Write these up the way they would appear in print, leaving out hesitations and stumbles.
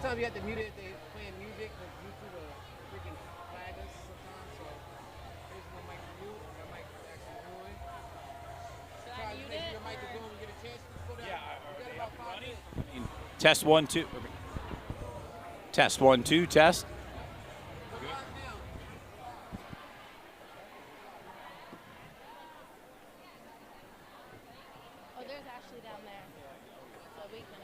sometimes you have to mute it if they're playing music because YouTube will freaking flag us sometimes. So here's one mic for you. That mic is actually going. Should I mute it? Your mic is going. We get a chance. Go down. Yeah, We got about 5 minutes. Test 1, 2. Test 1, 2, test. We're live now. Oh, there's Ashley down there. So we can.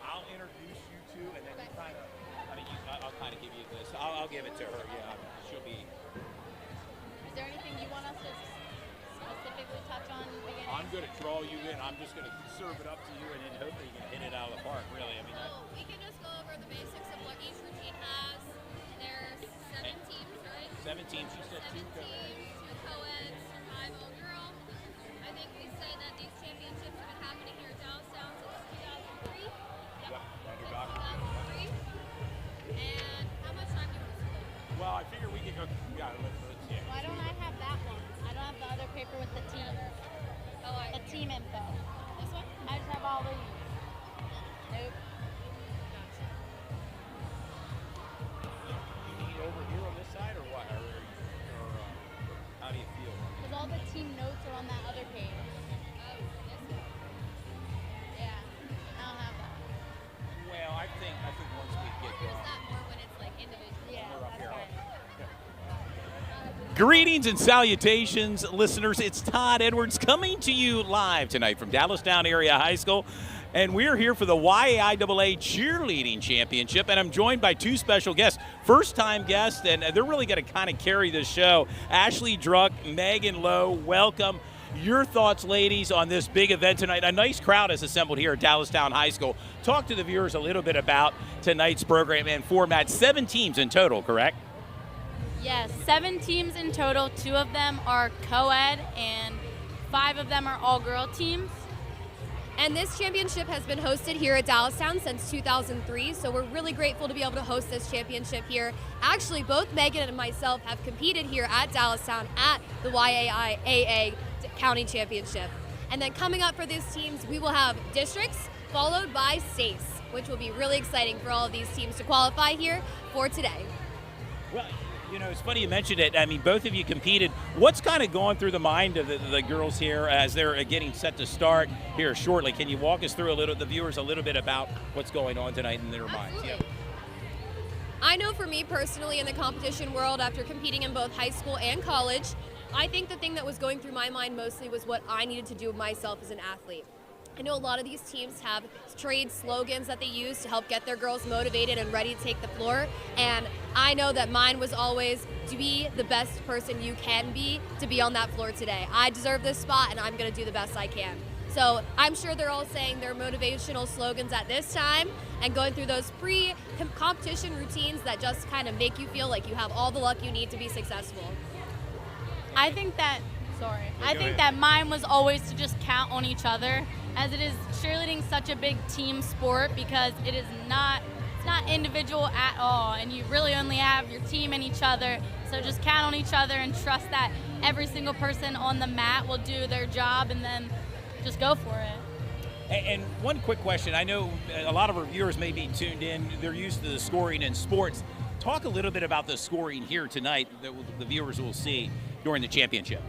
I'll introduce you two, and then you kind of, I'll kind of give you this. I'll give it to her, yeah. She'll be. Is there anything you want us to specifically touch on in the beginning? I'm going to draw you in. I'm just going to serve it up to you, and then hopefully you can hit it out of the park, really. I mean, Well, we can just go over the basics of what each routine has. There's 7 teams, right? 7 teams. She said 7 2 teams, 2 co-eds, 5 all-girl. I think we say that these championships have been happening here at Dallastown since 2003. Yep. Since 2003. And how much time do you want to spend? Well, I figure we can go. Yeah, let's see. Why don't I have that one? I don't have the other paper with the team. Oh, The team info. this one? I just have all these. Nope. Gotcha. You need over here on this side, or what? Or how do you feel? Because all the team notes are on that other page. Oh, this one. Yeah. I don't have that. Well, I think once we get Use going. that more when it's like individual. Yeah, We're up that's here. fine. Greetings and salutations, listeners. It's Todd Edwards coming to you live tonight from Dallastown Area High School. And we're here for the YAIAA Cheerleading Championship. And I'm joined by 2 special guests, first-time guests, and they're really going to kind of carry the show. Ashley Druck, Megan Lowe, welcome. Your thoughts, ladies, on this big event tonight. A nice crowd has assembled here at Dallastown High School. Talk to the viewers a little bit about tonight's program and format. 7 teams in total, correct? Yes, 7 teams in total. 2 of them are co-ed and 5 of them are all-girl teams. And this championship has been hosted here at Dallastown since 2003, so we're really grateful to be able to host this championship here. Actually, both Megan and myself have competed here at Dallastown at the YAIAA County Championship. And then coming up for these teams, we will have districts followed by states, which will be really exciting for all of these teams to qualify here for today. Well, you know, it's funny you mentioned it. I mean, both of you competed. What's kind of going through the mind of the girls here as they're getting set to start here shortly? Can you walk us through the viewers a little bit about what's going on tonight in their minds? Absolutely. I know for me personally in the competition world, after competing in both high school and college, I think the thing that was going through my mind mostly was what I needed to do myself as an athlete. I know a lot of these teams have trade slogans that they use to help get their girls motivated and ready to take the floor, and I know that mine was always to be the best person you can be to be on that floor today. I deserve this spot and I'm going to do the best I can. So I'm sure they're all saying their motivational slogans at this time and going through those pre-competition routines that just kind of make you feel like you have all the luck you need to be successful. I think that mine was always to just count on each other, as it is cheerleading such a big team sport because it's not individual at all, and you really only have your team and each other. So just count on each other and trust that every single person on the mat will do their job, and then just go for it. And one quick question. I know a lot of our viewers may be tuned in. They're used to the scoring in sports. Talk a little bit about the scoring here tonight that the viewers will see during the championship.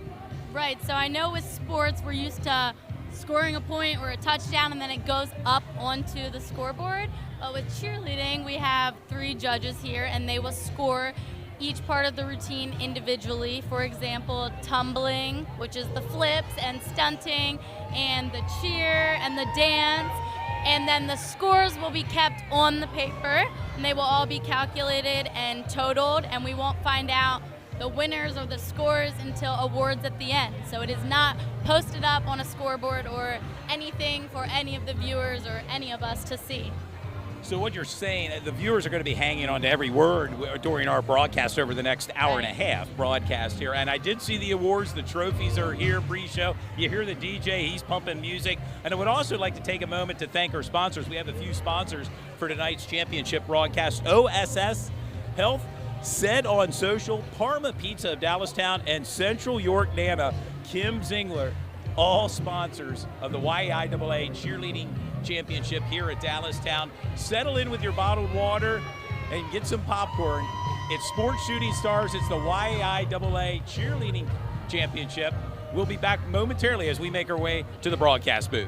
Right, so I know with sports we're used to scoring a point or a touchdown and then it goes up onto the scoreboard. But with cheerleading, we have 3 judges here and they will score each part of the routine individually. For example, tumbling, which is the flips, and stunting, and the cheer and the dance. And then the scores will be kept on the paper and they will all be calculated and totaled, and we won't find out the winners or the scores until awards at the end. So it is not posted up on a scoreboard or anything for any of the viewers or any of us to see. So what you're saying, the viewers are going to be hanging on to every word during our broadcast over the next hour and a half broadcast here. And I did see the awards, the trophies are here pre-show. You hear the DJ, he's pumping music. And I would also like to take a moment to thank our sponsors. We have a few sponsors for tonight's championship broadcast. OSS Health, Said on Social, Parma Pizza of Dallastown, and Central York Nana, Kim Zingler, all sponsors of the YAIAA Cheerleading Championship here at Dallastown. Settle in with your bottled water and get some popcorn. It's Sports Shooting Stars. It's the YAIAA Cheerleading Championship. We'll be back momentarily as we make our way to the broadcast booth.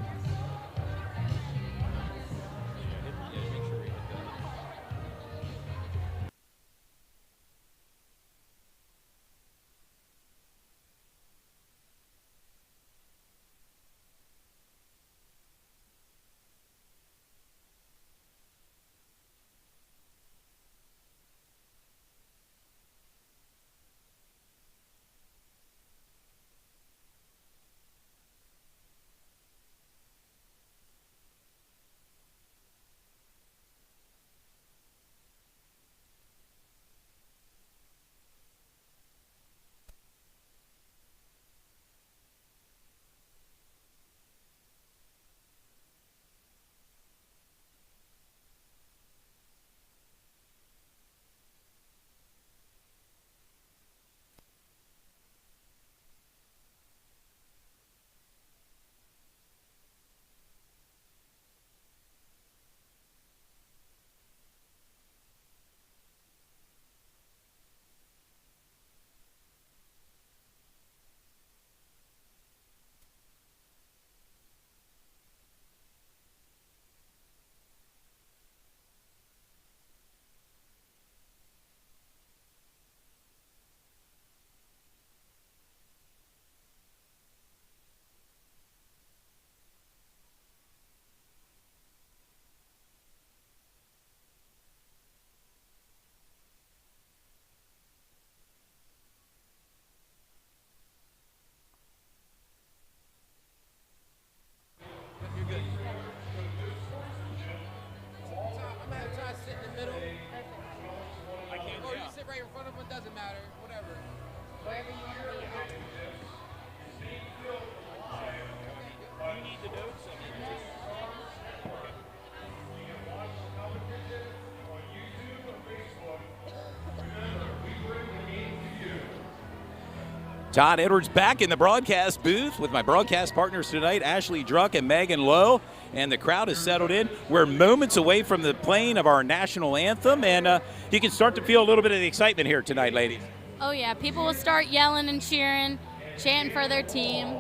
Todd Edwards back in the broadcast booth with my broadcast partners tonight, Ashley Druck and Megan Lowe, and the crowd has settled in. We're moments away from the playing of our national anthem, and you can start to feel a little bit of the excitement here tonight, ladies. Oh yeah, people will start yelling and cheering, chanting for their team.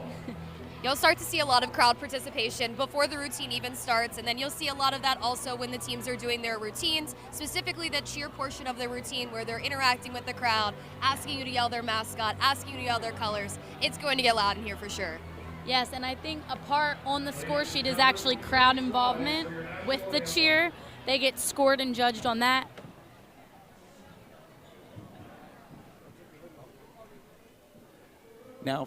You'll start to see a lot of crowd participation before the routine even starts, and then you'll see a lot of that also when the teams are doing their routines, specifically the cheer portion of the routine where they're interacting with the crowd, asking you to yell their mascot, asking you to yell their colors. It's going to get loud in here for sure. Yes, and I think a part on the score sheet is actually crowd involvement with the cheer. They get scored and judged on that. Now,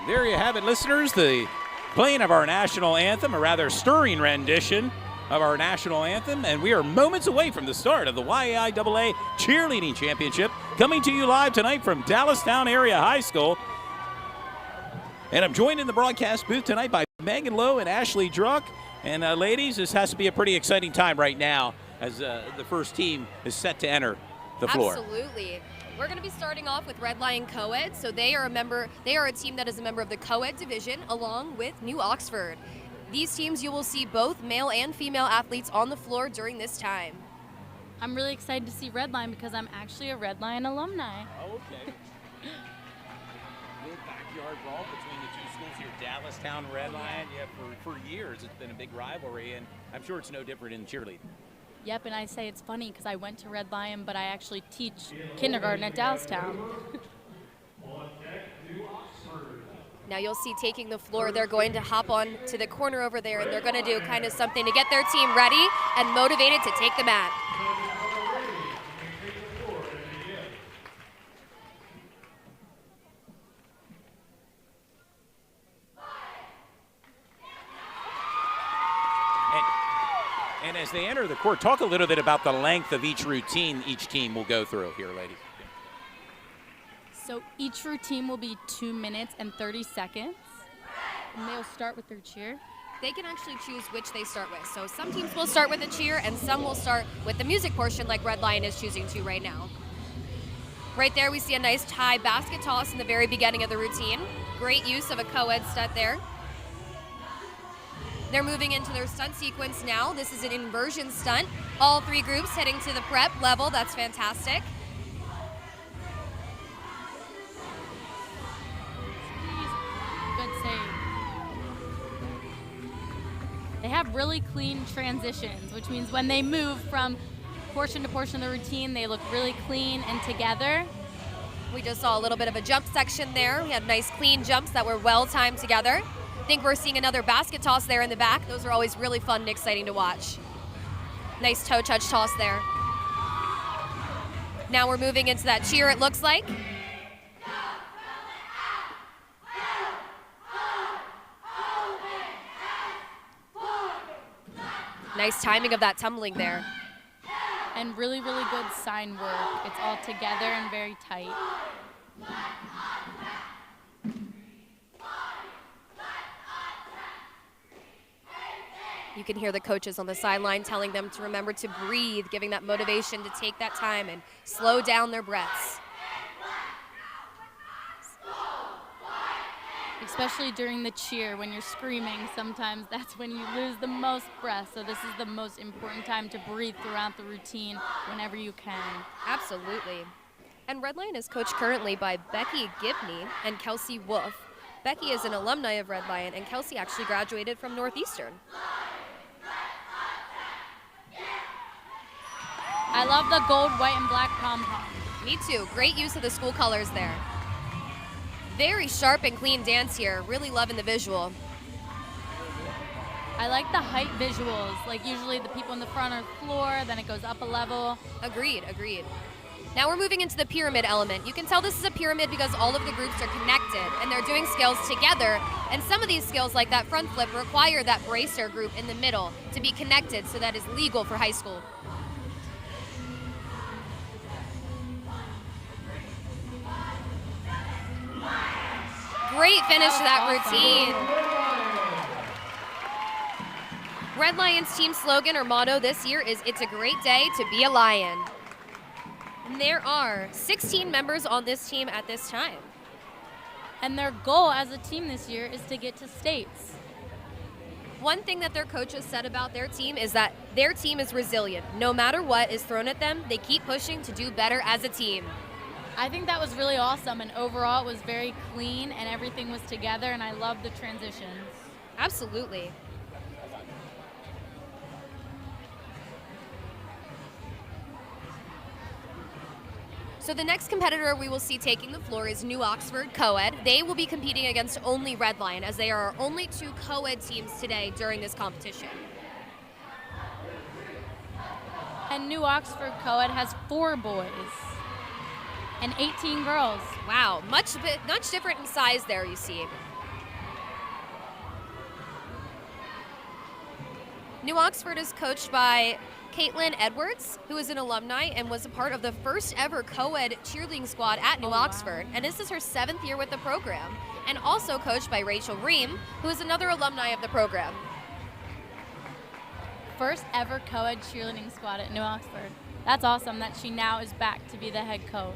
There you have it, listeners, the playing of our national anthem, a rather stirring rendition of our national anthem, and we are moments away from the start of the YAIAA Cheerleading Championship, coming to you live tonight from Dallastown Area High School. And I'm joined in the broadcast booth tonight by Megan Lowe and Ashley Druck. And ladies, this has to be a pretty exciting time right now as the first team is set to enter the floor. Absolutely. We're going to be starting off with Red Lion Co-ed. So they are a team that is a member of the Co-ed division along with New Oxford. These teams, you will see both male and female athletes on the floor during this time. I'm really excited to see Red Lion because I'm actually a Red Lion alumni. Oh, okay. Good backyard brawl between the two schools here, Dallastown, Red Lion. Yeah, for years it's been a big rivalry, and I'm sure it's no different in cheerleading. Yep, and I say it's funny because I went to Red Lion, but I actually teach kindergarten at Dallastown. Now you'll see taking the floor, they're going to hop on to the corner over there, and they're going to do kind of something to get their team ready and motivated to take the mat. And as they enter the court, talk a little bit about the length of each routine each team will go through here, ladies. So each routine will be 2 minutes and 30 seconds. And they'll start with their cheer. They can actually choose which they start with. So some teams will start with a cheer and some will start with the music portion like Red Lion is choosing to right now. Right there we see a nice high basket toss in the very beginning of the routine. Great use of a co-ed stunt there. They're moving into their stunt sequence now. This is an inversion stunt. All three groups heading to the prep level. That's fantastic. Good save. They have really clean transitions, which means when they move from portion to portion of the routine, they look really clean and together. We just saw a little bit of a jump section there. We had nice clean jumps that were well timed together. I think we're seeing another basket toss there in the back. Those are always really fun and exciting to watch. Nice toe touch toss there. Now we're moving into that cheer, it looks like. Nice timing of that tumbling there. And really, really good sign work. It's all together and very tight. You can hear the coaches on the sideline telling them to remember to breathe, giving that motivation to take that time and slow down their breaths. Especially during the cheer, when you're screaming, sometimes that's when you lose the most breath. So this is the most important time to breathe throughout the routine whenever you can. Absolutely. And Red Lion is coached currently by Becky Gibney and Kelsey Wolf. Becky is an alumni of Red Lion, and Kelsey actually graduated from Northeastern. I love the gold, white, and black pom-pom. Me too. Great use of the school colors there. Very sharp and clean dance here. Really loving the visual. I like the height visuals. Like usually the people in the front are floor, then it goes up a level. Agreed, agreed. Now we're moving into the pyramid element. You can tell this is a pyramid because all of the groups are connected and they're doing skills together. And some of these skills, like that front flip, require that bracer group in the middle to be connected, so that is legal for high school. Great finish to that routine. Red Lion's team slogan or motto this year is "It's a great day to be a Lion." And there are 16 members on this team at this time. And their goal as a team this year is to get to states. One thing that their coaches said about their team is that their team is resilient. No matter what is thrown at them, they keep pushing to do better as a team. I think that was really awesome, and overall it was very clean and everything was together, and I love the transitions. Absolutely. So the next competitor we will see taking the floor is New Oxford Co-ed. They will be competing against only Red Lion, as they are our only two co-ed teams today during this competition. And New Oxford Co-ed has 4 boys and 18 girls. Wow, much different in size there, you see. New Oxford is coached by Caitlin Edwards, who is an alumni and was a part of the first ever co-ed cheerleading squad at New Oxford. And this is her 7th year with the program. And also coached by Rachel Ream, who is another alumni of the program. First ever co-ed cheerleading squad at New Oxford. That's awesome that she now is back to be the head coach.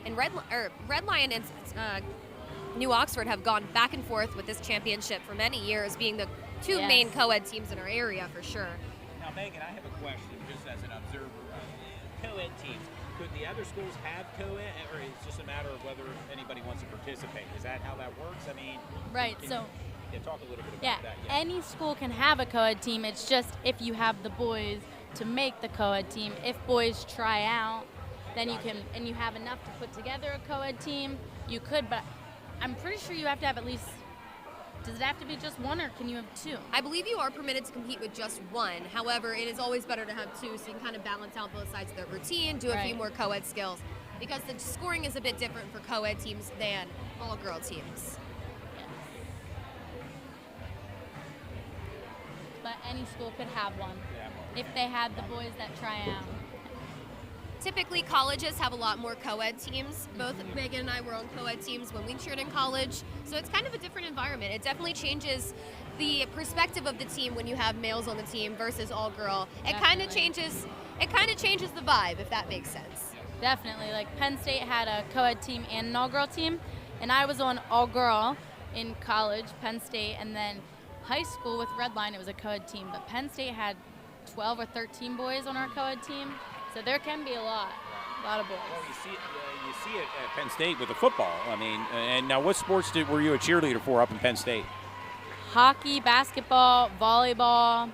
And Red Lion and New Oxford have gone back and forth with this championship for many years, being the two main co-ed teams in our area for sure. Now, Megan, I have a question just as an observer. Co-ed teams, could the other schools have co-ed, or is it just a matter of whether anybody wants to participate? Is that how that works? I mean, right. So, talk a little bit about that. Yeah. Any school can have a co-ed team. It's just if you have the boys to make the co-ed team. If boys try out, then you can, and you have enough to put together a co-ed team, you could, but I'm pretty sure you have to have at least, does it have to be just one or can you have two? I believe you are permitted to compete with just one. However, it is always better to have two so you can kind of balance out both sides of the routine, do a few more co-ed skills. Because the scoring is a bit different for co-ed teams than all-girl teams. Yes. But any school could have one if they had the boys that try out. Typically, colleges have a lot more co-ed teams. Both Megan and I were on co-ed teams when we cheered in college, so it's kind of a different environment. It definitely changes the perspective of the team when you have males on the team versus all girl. It kind of changes the vibe, if that makes sense. Definitely. Like Penn State had a co-ed team and an all-girl team, and I was on all-girl in college, Penn State, and then high school with Red Line, it was a co-ed team, but Penn State had 12 or 13 boys on our co-ed team. So there can be a lot of boys. Well, you see it at Penn State with the football. I mean, and now what sports were you a cheerleader for up in Penn State? Hockey, basketball, volleyball.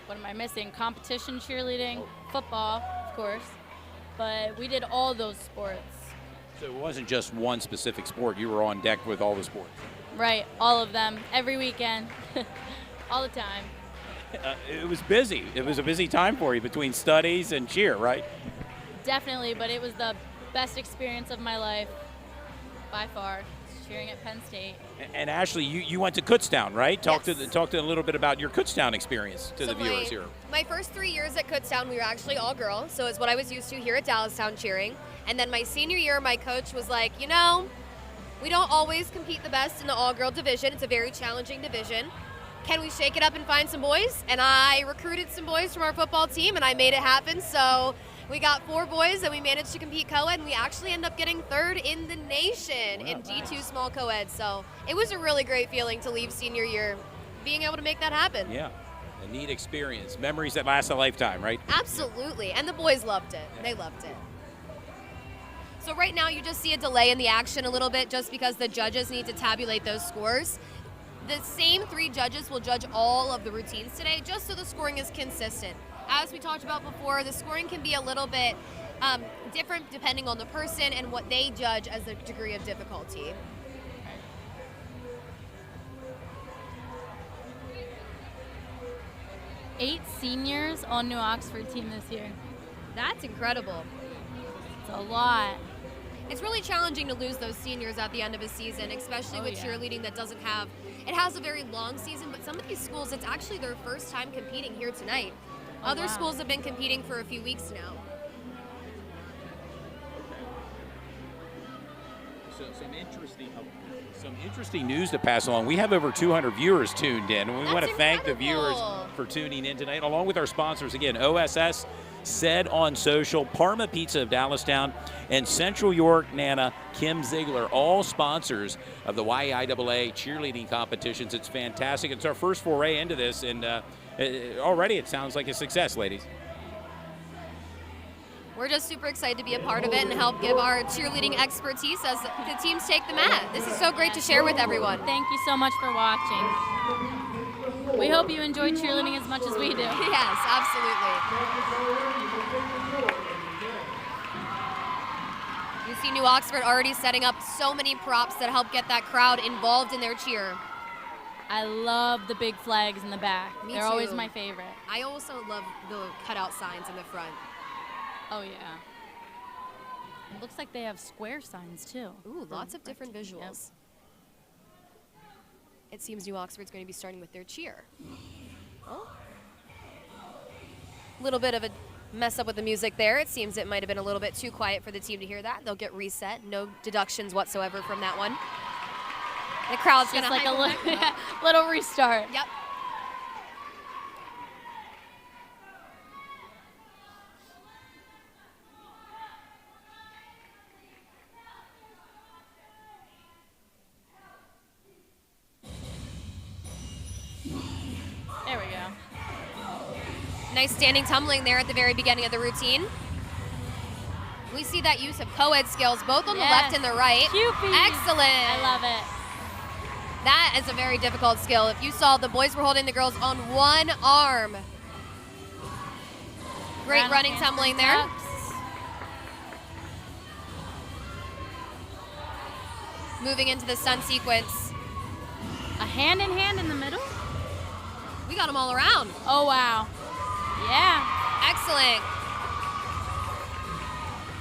What am I missing? Competition cheerleading, football, of course. But we did all those sports. So it wasn't just one specific sport. You were on deck with all the sports. Right, all of them, every weekend, all the time. It was busy. It was a busy time for you between studies and cheer, right? Definitely, but it was the best experience of my life by far, cheering at Penn State. And Ashley, you went to Kutztown, right? Talk Yes. to a little bit about your Kutztown experience to the viewers here. My first 3 years at Kutztown, we were actually all girls, so it's what I was used to here at Dallastown cheering. And then my senior year, my coach was like, we don't always compete the best in the all-girl division. It's a very challenging division. Can we shake it up and find some boys? And I recruited some boys from our football team, and I made it happen. So we got 4 boys, and we managed to compete co-ed, and we actually ended up getting 3rd in the nation in D2 small co-ed. So it was a really great feeling to leave senior year, being able to make that happen. Yeah, a neat experience. Memories that last a lifetime, right? Absolutely, and the boys loved it. They loved it. So right now you just see a delay in the action a little bit just because the judges need to tabulate those scores. The same 3 judges will judge all of the routines today, just so the scoring is consistent. As we talked about before, the scoring can be a little bit different depending on the person and what they judge as the degree of difficulty. 8 seniors on New Oxford team this year. That's incredible. It's a lot. It's really challenging to lose those seniors at the end of a season, especially with cheerleading that doesn't have, it has a very long season, but some of these schools, it's actually their first time competing here tonight. Other schools have been competing for a few weeks now. So some interesting news to pass along. We have over 200 viewers tuned in, and we want to thank the viewers for tuning in tonight, along with our sponsors. Again, OSS, Said on Social, Parma Pizza of Dallastown, and Central York Nana Kim Ziegler, all sponsors of the YAIAA cheerleading competitions. It's fantastic. It's our first foray into this, and already it sounds like a success, ladies. We're just super excited to be a part of it and help give our cheerleading expertise as the teams take the mat. This is so great to share with everyone. Thank you so much for watching. We hope you enjoy cheerleading as much as we do. Yes, absolutely. You see New Oxford already setting up so many props that help get that crowd involved in their cheer. I love the big flags in the back. Me They're too. always my favorite. I also love the cutout signs in the front. Oh, yeah. It looks like they have square signs, too. Ooh, lots of different visuals. Yep. it seems New Oxford's going to be starting with their cheer. Oh. A little bit of a mess up with the music there. It seems it might have been a little bit too quiet for the team to hear that. They'll get reset. No deductions whatsoever from that one. The crowd's going to like a little restart. Yep. There we go. Nice standing tumbling there at the very beginning of the routine. We see that use of co-ed skills both on the left and the right. Cupid. Excellent. I love it. That is a very difficult skill. If you saw, the boys were holding the girls on one arm. Great running tumbling there. Moving into the stunt sequence. A hand in hand in the middle. We got them all around. Oh, wow. Yeah. Excellent.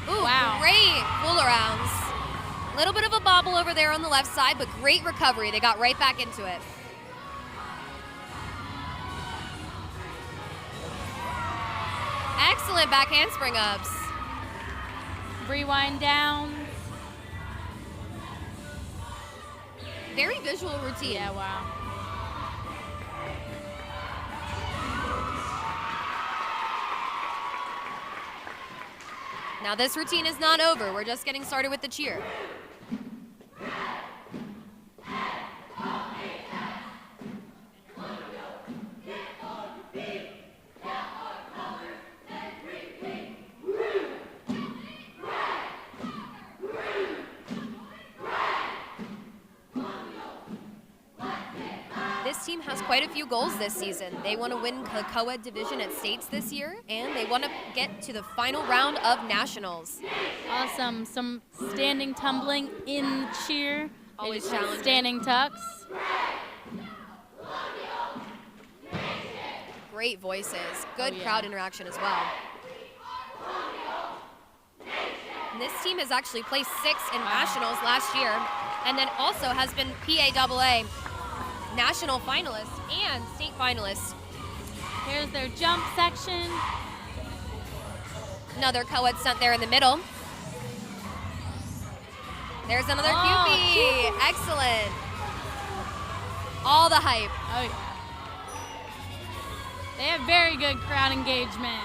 Ooh, wow. Great pull arounds. A little bit of a bobble over there on the left side, but great recovery. They got right back into it. Excellent back handspring ups. Rewind down. Very visual routine. Yeah, wow. Now this routine is not over. We're just getting started with the cheer. This team has quite a few goals this season. They want to win the co-ed division at states this year, and they want to get to the final round of nationals. Awesome. Some standing tumbling in cheer. Always challenging. Standing tucks. Great voices. Good crowd interaction as well. And this team has actually placed 6th in nationals last year, and then also has been PAAA national finalists and state finalists. Here's their jump section. Another co-ed stunt there in the middle. There's another QP. Excellent. All the hype. Oh, yeah. They have very good crowd engagement.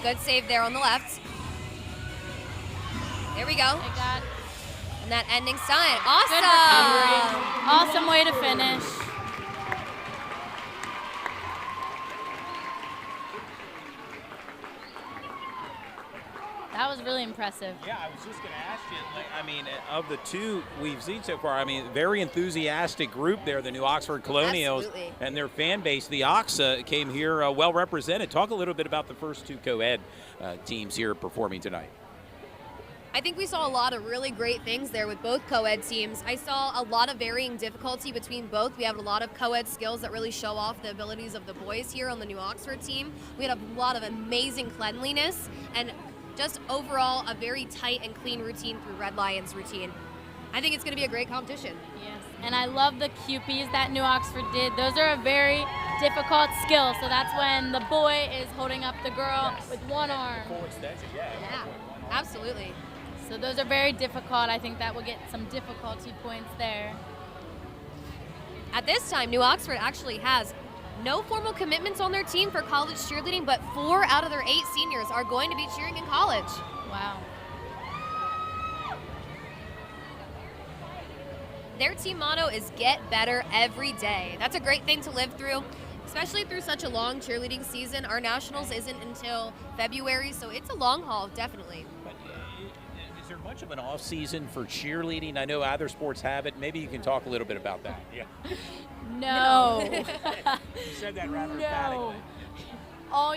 Good save there on the left. There we go. They got And that ending stunt. good recovery. Awesome way to finish. That was really impressive. Yeah, I was just going to ask you, I mean, of the two we've seen so far, I mean, very enthusiastic group there, the New Oxford Colonials. Absolutely. And their fan base, the Oxa, came here well represented. Talk a little bit about the first two co-ed teams here performing tonight. I think we saw a lot of really great things there with both co-ed teams. I saw a lot of varying difficulty between both. We have a lot of co-ed skills that really show off the abilities of the boys here on the New Oxford team. We had a lot of amazing cleanliness and just overall a very tight and clean routine through Red Lions routine. I think it's going to be a great competition. Yes, and I love the QPs that New Oxford did. Those are a very difficult skill. So that's when the boy is holding up the girl with one arm. Full extension, yeah. Yeah, absolutely. So those are very difficult. I think that will get some difficulty points there. At this time, New Oxford actually has no formal commitments on their team for college cheerleading, but 4 out of their 8 seniors are going to be cheering in college. Wow. Their team motto is get better every day. That's a great thing to live through, especially through such a long cheerleading season. Our nationals isn't until February, so it's a long haul, definitely. But is there much of an off season for cheerleading? I know other sports have it. Maybe you can talk a little bit about that. Yeah. No. You said that rather emphatically. All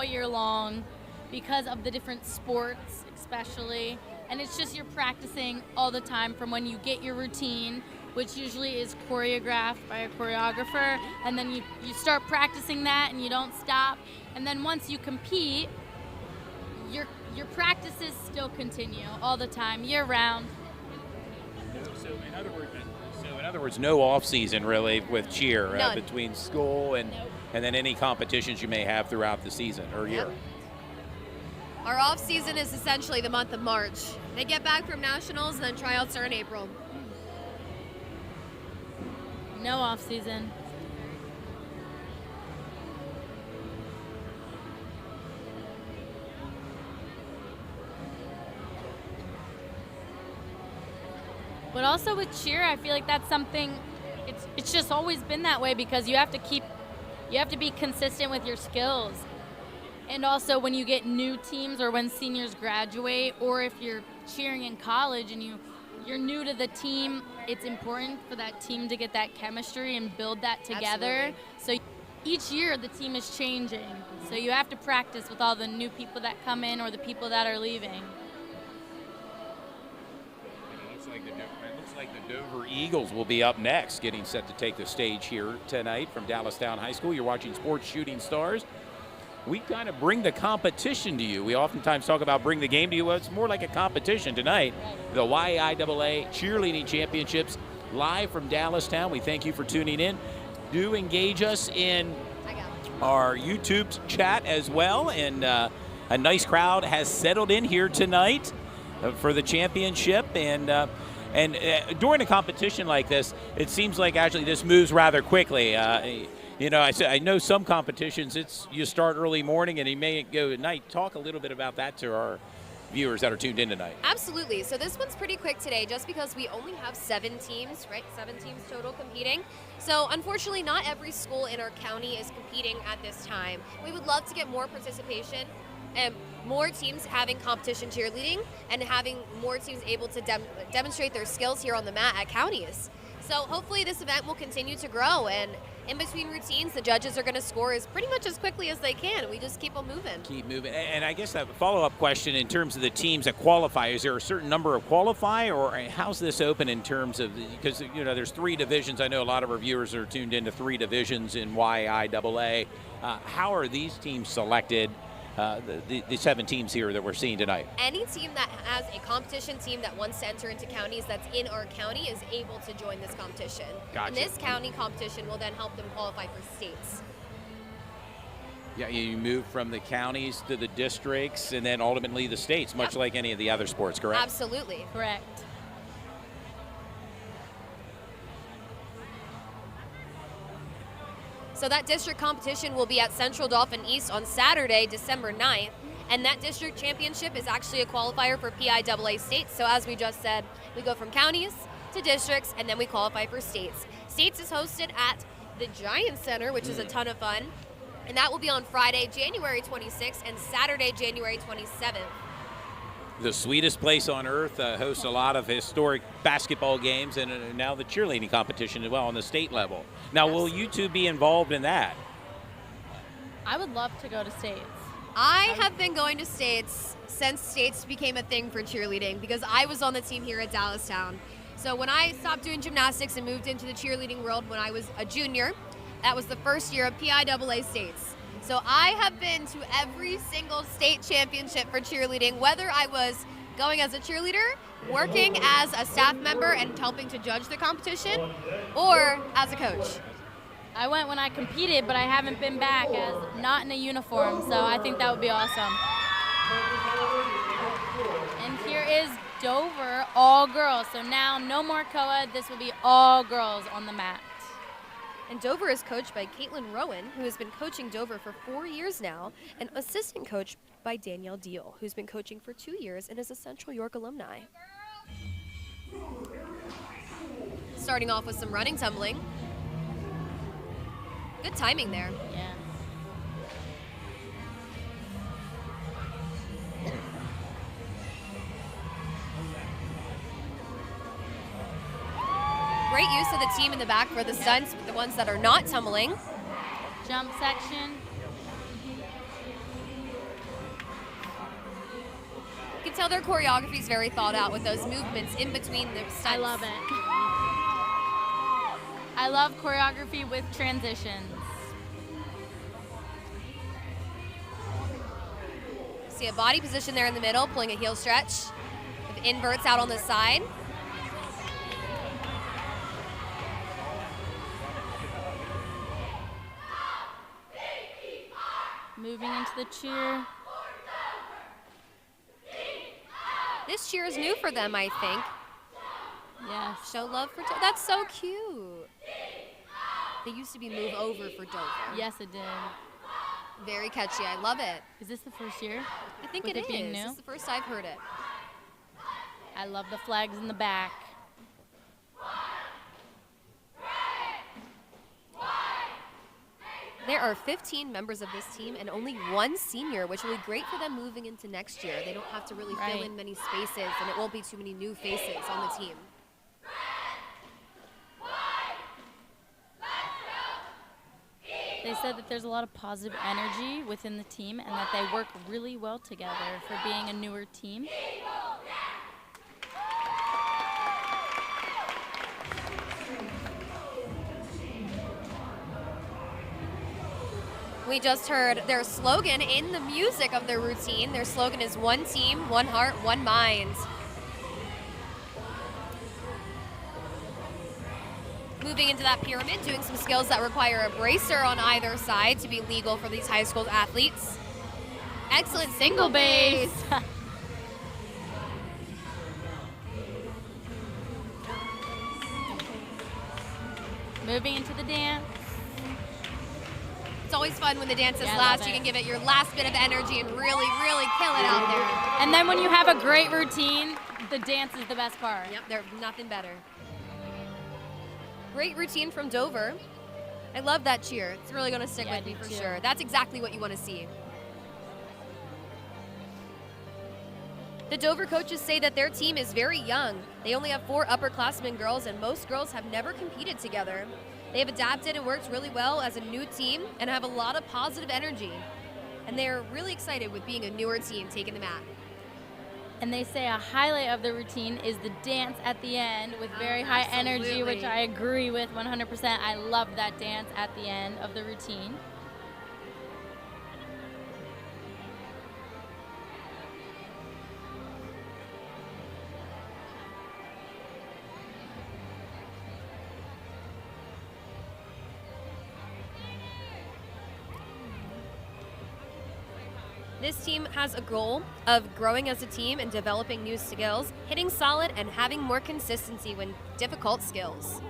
year long, because of the different sports, especially. And it's just you're practicing all the time from when you get your routine, which usually is choreographed by a choreographer, and then you start practicing that and you don't stop. And then once you compete, your practices still continue all the time, year round. So in other words, no off season really with cheer None. between school and Nope. and then any competitions you may have throughout the season or year. Yep. Our off season is essentially the month of March. They get back from nationals and then tryouts are in April. No off season. But also with cheer, I feel like that's something. It's just always been that way because you have to be consistent with your skills. And also when you get new teams or when seniors graduate, or if you're cheering in college and you're new to the team, it's important for that team to get that chemistry and build that together. Absolutely. So each year the team is changing. So you have to practice with all the new people that come in or the people that are leaving. It looks like the Dover Eagles will be up next, getting set to take the stage here tonight from Dallastown High School. You're watching Sports Shooting Stars. We kind of bring the competition to you. We oftentimes talk about bring the game to you. Well, it's more like a competition tonight. The YAIAA Cheerleading Championships live from Dallastown. We thank you for tuning in. Do engage us in our YouTube chat as well. And a nice crowd has settled in here tonight for the championship. And during a competition like this, it seems like actually this moves rather quickly. You know, I know some competitions, you start early morning and you may go at night. Talk a little bit about that to our viewers that are tuned in tonight. Absolutely. So this one's pretty quick today just because we only have 7 teams, right? 7 teams total competing. So unfortunately, not every school in our county is competing at this time. We would love to get more participation and more teams having competition cheerleading and having more teams able to demonstrate their skills here on the mat at counties. So hopefully this event will continue to grow, and in between routines, the judges are going to score as pretty much as quickly as they can. We just keep them moving. Keep moving. And I guess a follow-up question in terms of the teams that qualify, is there a certain number of qualify, or how's this open in terms of, because, you know, there's 3 divisions. I know a lot of our viewers are tuned into 3 divisions in YAIAA. How are these teams selected? The 7 teams here that we're seeing tonight. Any team that has a competition team that wants to enter into counties that's in our county is able to join this competition. Gotcha. And this county competition will then help them qualify for states. Yeah, you move from the counties to the districts and then ultimately the states, much like any of the other sports, correct? Absolutely. Correct. So that district competition will be at Central Dauphin East on Saturday, December 9th. And that district championship is actually a qualifier for PIAA states. So as we just said, we go from counties to districts, and then we qualify for states. States is hosted at the Giant Center, which is a ton of fun. And that will be on Friday, January 26th, and Saturday, January 27th. The sweetest place on earth, hosts a lot of historic basketball games, and now the cheerleading competition as well on the state level. Now, will you two be involved in that? I would love to go to states. I have been going to states since states became a thing for cheerleading because I was on the team here at Dallastown. So when I stopped doing gymnastics and moved into the cheerleading world when I was a junior, that was the first year of PIAA states. So I have been to every single state championship for cheerleading, whether I was going as a cheerleader, working as a staff member and helping to judge the competition, or as a coach. I went when I competed, but I haven't been back as not in a uniform, so I think that would be awesome. And here is Dover, all girls. So now no more co-ed, this will be all girls on the mat. And Dover is coached by Caitlin Rowan, who has been coaching Dover for 4 years now, and assistant coach by Danielle Deal, who's been coaching for 2 years and is a Central York alumni. Starting off with some running tumbling. Good timing there. Yeah. Great use of the team in the back for the stunts, the ones that are not tumbling. Jump section. You can tell their choreography is very thought out with those movements in between the stunts. I love it. I love choreography with transitions. See a body position there in the middle, pulling a heel stretch with inverts out on the side. moving into the cheer. This cheer is new for them, I think. Yes. Show love for Dover. That's so cute. They used to be Move Over for Dover. Yes, it did. Very catchy. I love it. Is this the first year? I think With it being is. new? This is the first I've heard it. I love the flags in the back. There are 15 members of this team and only one senior, which will be great for them moving into next year. They don't have to really fill Right. in many spaces, and it won't be too many new faces on the team. They said that there's a lot of positive energy within the team and that they work really well together for being a newer team. We just heard their slogan in the music of their routine. Their slogan is one team, one heart, one mind. Moving into that pyramid, doing some skills that require a bracer on either side to be legal for these high school athletes. Excellent single base. Moving into the dance. It's always fun when the dance is Yeah, I last. love You it. can give it your last bit of energy and really, really kill it out there. And then when you have a great routine, the dance is the best part. Yep, there's nothing better. Great routine from Dover. I love that cheer. It's really going to stick Yeah, I with me do for too. sure. That's exactly what you want to see. The Dover coaches say that their team is very young. They only have 4 upperclassmen girls, and most girls have never competed together. They have adapted and worked really well as a new team and have a lot of positive energy. And they're really excited with being a newer team taking the mat. And they say a highlight of the routine is the dance at the end with very high energy, which absolutely. I agree with 100%. I love that dance at the end of the routine. This team has a goal of growing as a team and developing new skills, hitting solid, and having more consistency when difficult skills.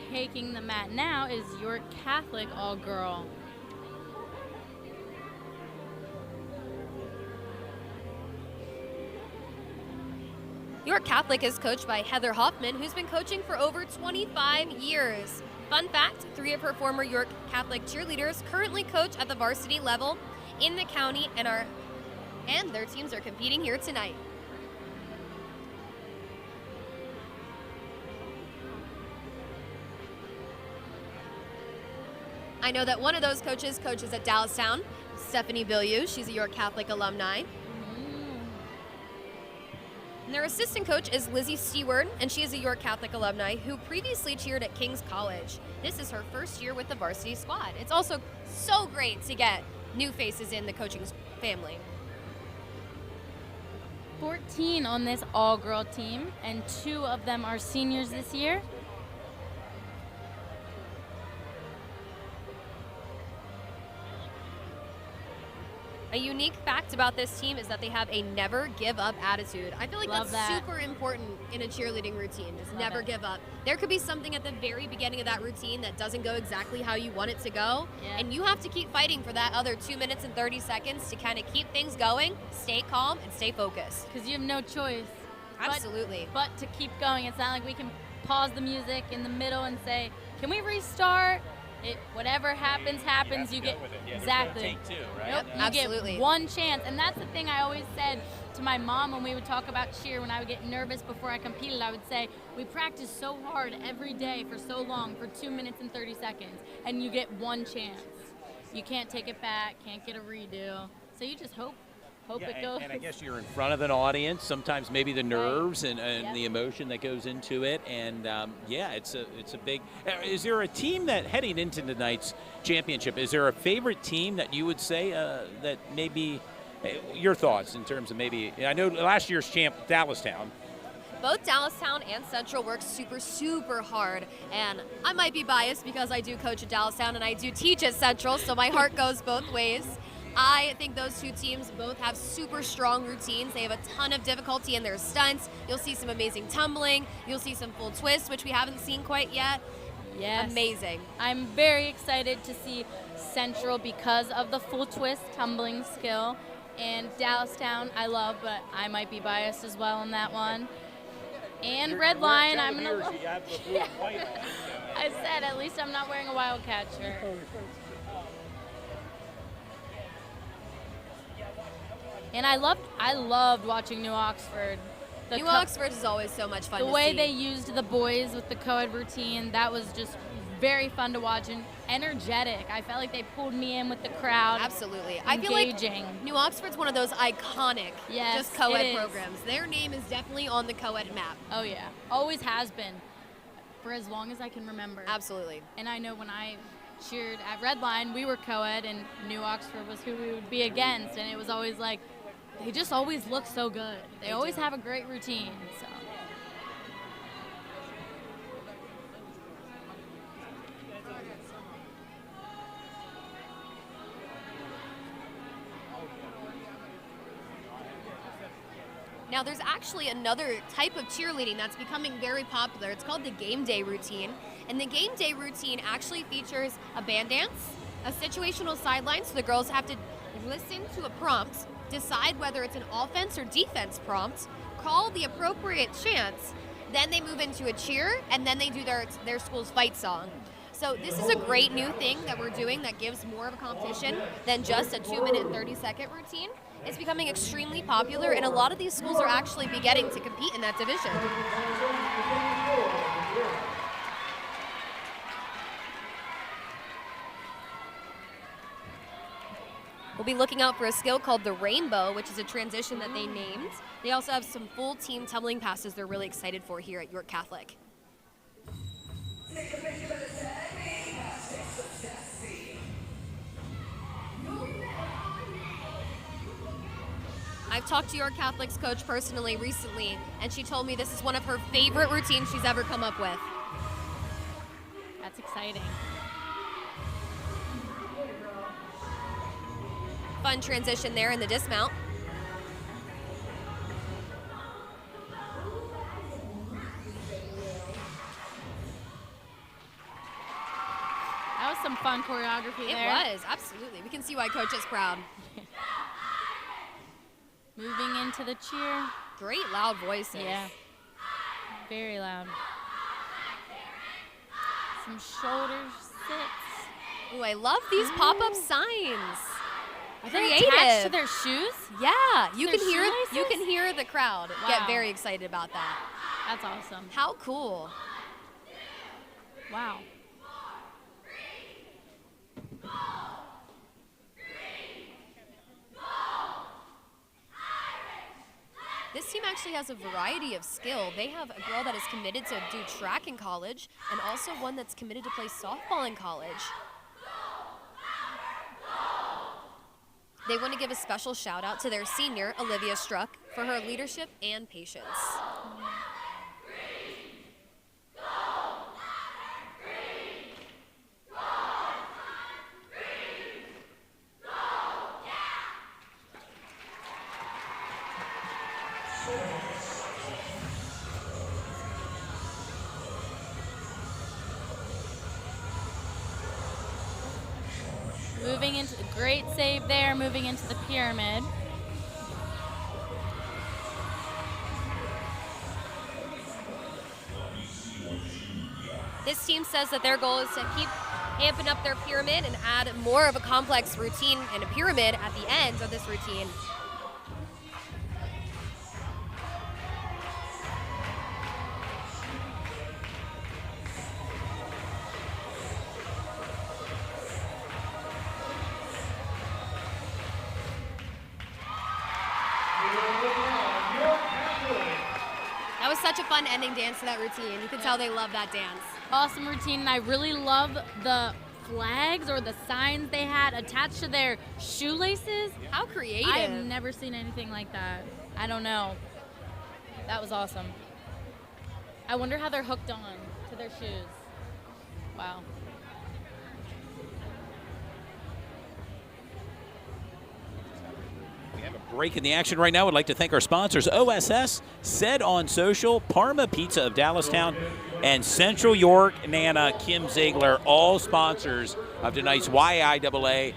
Taking the mat now is York Catholic all-girl. York Catholic is coached by Heather Hoffman, who's been coaching for over 25 years. Fun fact, 3 of her former York Catholic cheerleaders currently coach at the varsity level in the county and their teams are competing here tonight. I know that one of those coaches coaches at Dallastown, Stephanie Billiou. She's a York Catholic alumni. And their assistant coach is Lizzie Stewart, and she is a York Catholic alumni who previously cheered at King's College. This is her first year with the varsity squad. It's also so great to get new faces in the coaching family. 14 on this all-girl team, and 2 of them are seniors this year. A unique fact about this team is that they have a never give up attitude. I feel like Love that's that. super important in a cheerleading routine, is Love never it. give up. There could be something at the very beginning of that routine that doesn't go exactly how you want it to go, Yeah. and you have to keep fighting for that other 2 minutes and 30 seconds to kind of keep things going, stay calm, and stay focused. Because you have no choice. Absolutely. But to keep going. It's not like we can pause the music in the middle and say, can we restart? Whatever happens, happens. You get exactly. Take 2, right? Nope, you absolutely. get one chance. And that's the thing I always said to my mom when we would talk about cheer, when I would get nervous before I competed. I would say, we practice so hard every day for so long, for 2 minutes and 30 seconds, and you get one chance. You can't take it back, can't get a redo. So you just hope it goes. And I guess you're in front of an audience. Sometimes maybe the nerves and Yep. the emotion that goes into it. And it's a big. Is there a team that heading into tonight's championship? Is there a favorite team that you would say that maybe your thoughts in terms of maybe? I know last year's champ Dallastown. Both Dallastown and Central work super, super hard. And I might be biased because I do coach at Dallastown and I do teach at Central, so my heart goes both ways. I think those two teams both have super strong routines. They have a ton of difficulty in their stunts. You'll see some amazing tumbling. You'll see some full twists, which we haven't seen quite yet. Yes. Amazing. I'm very excited to see Central because of the full twist tumbling skill. And Dallastown, I love, but I might be biased as well on that one. And Red Line, I'm going to love. I said, at least I'm not wearing a Wildcat shirt. And I loved watching New Oxford. New Oxford is always so much fun to see. The way they used the boys with the co-ed routine, that was just very fun to watch and energetic. I felt like they pulled me in with the crowd. Absolutely. Engaging. I feel like New Oxford's one of those iconic just co-ed programs. Their name is definitely on the co-ed map. Oh yeah, always has been for as long as I can remember. Absolutely. And I know when I cheered at Red Line, we were co-ed and New Oxford was who we would be against, and it was always like, they just always look so good. They always have a great routine. So. Now there's actually another type of cheerleading that's becoming very popular. It's called the game day routine. And the game day routine actually features a band dance, a situational sideline, so the girls have to listen to a prompt, decide whether it's an offense or defense prompt, call the appropriate chants, then they move into a cheer, and then they do their school's fight song. So this is a great new thing that we're doing that gives more of a competition than just a 2-minute and 30-second routine. It's becoming extremely popular, and a lot of these schools are actually beginning to compete in that division. We'll be looking out for a skill called the Rainbow, which is a transition that they named. They also have some full team tumbling passes they're really excited for here at York Catholic. I've talked to York Catholic's coach personally recently, and she told me this is one of her favorite routines she's ever come up with. That's exciting. Fun transition there in the dismount. That was some fun choreography there. It was, absolutely. We can see why Coach is proud. Moving into the cheer. Great loud voices. Yeah, very loud. Some shoulder sits. Ooh, I love these pop-up signs. Are they attached to their shoes? Yeah, you Their can hear the crowd get very excited about that. That's awesome. How cool. Wow. This team actually has a variety of skill. They have a girl that is committed to do track in college and also one that's committed to play softball in college. They want to give a special shout out to their senior, Olivia Struck, for her leadership and patience. Moving into the great save there, moving into the pyramid. This team says that their goal is to keep amping up their pyramid and add more of a complex routine and a pyramid at the end of this routine. That was such a fun ending dance to that routine. You can tell they love that dance. Awesome routine, and I really love the flags or the signs they had attached to their shoelaces. How creative. I've never seen anything like that. I don't know. That was awesome. I wonder how they're hooked on to their shoes. Wow. We have a break in the action right now. I'd like to thank our sponsors, OSS, Said on Social, Parma Pizza of Dallastown, and Central York Nana Kim Ziegler, all sponsors of tonight's YAIAA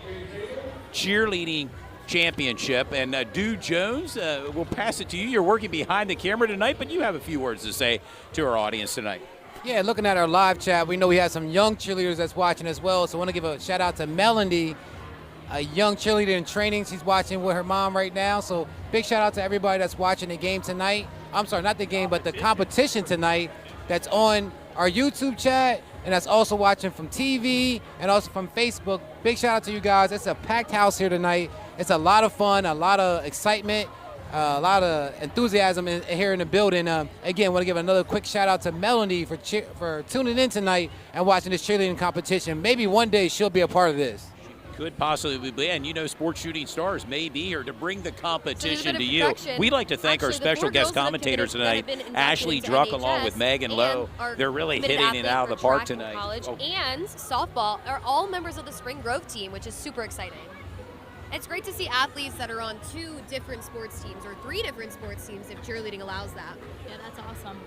Cheerleading Championship. And Dude Jones, we'll pass it to you. You're working behind the camera tonight, but you have a few words to say to our audience tonight. Yeah, looking at our live chat, we know we have some young cheerleaders that's watching as well. So I want to give a shout out to Melanie, a young cheerleader in training. She's watching with her mom right now. So big shout out to everybody that's watching the game tonight. I'm sorry, not the game, but the competition tonight that's on our YouTube chat, and that's also watching from TV and also from Facebook. Big shout out to you guys. It's a packed house here tonight. It's a lot of fun, a lot of excitement, a lot of enthusiasm here in the building. Again, I want to give another quick shout out to Melanie for tuning in tonight and watching this cheerleading competition. Maybe one day she'll be a part of this. Could possibly be, and you know, Sports Shooting Stars may be here to bring the competition to you. Production. We'd like to thank our special guest commentators tonight, Ashley Druck along with Megan Lowe. They're really hitting it out of the park tonight. College and softball are all members of the Spring Grove team, which is super exciting. It's great to see athletes that are on 2 different sports teams or 3 different sports teams if cheerleading allows that. Yeah, that's awesome.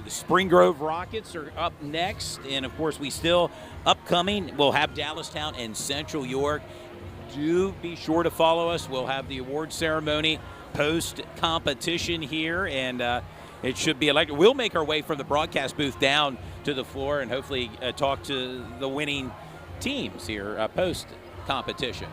The Spring Grove Rockets are up next, and of course we still upcoming. We'll have Dallastown and Central York. Do be sure to follow us. We'll have the award ceremony post competition here, and it should be electric. We'll make our way from the broadcast booth down to the floor and hopefully talk to the winning teams here post competition.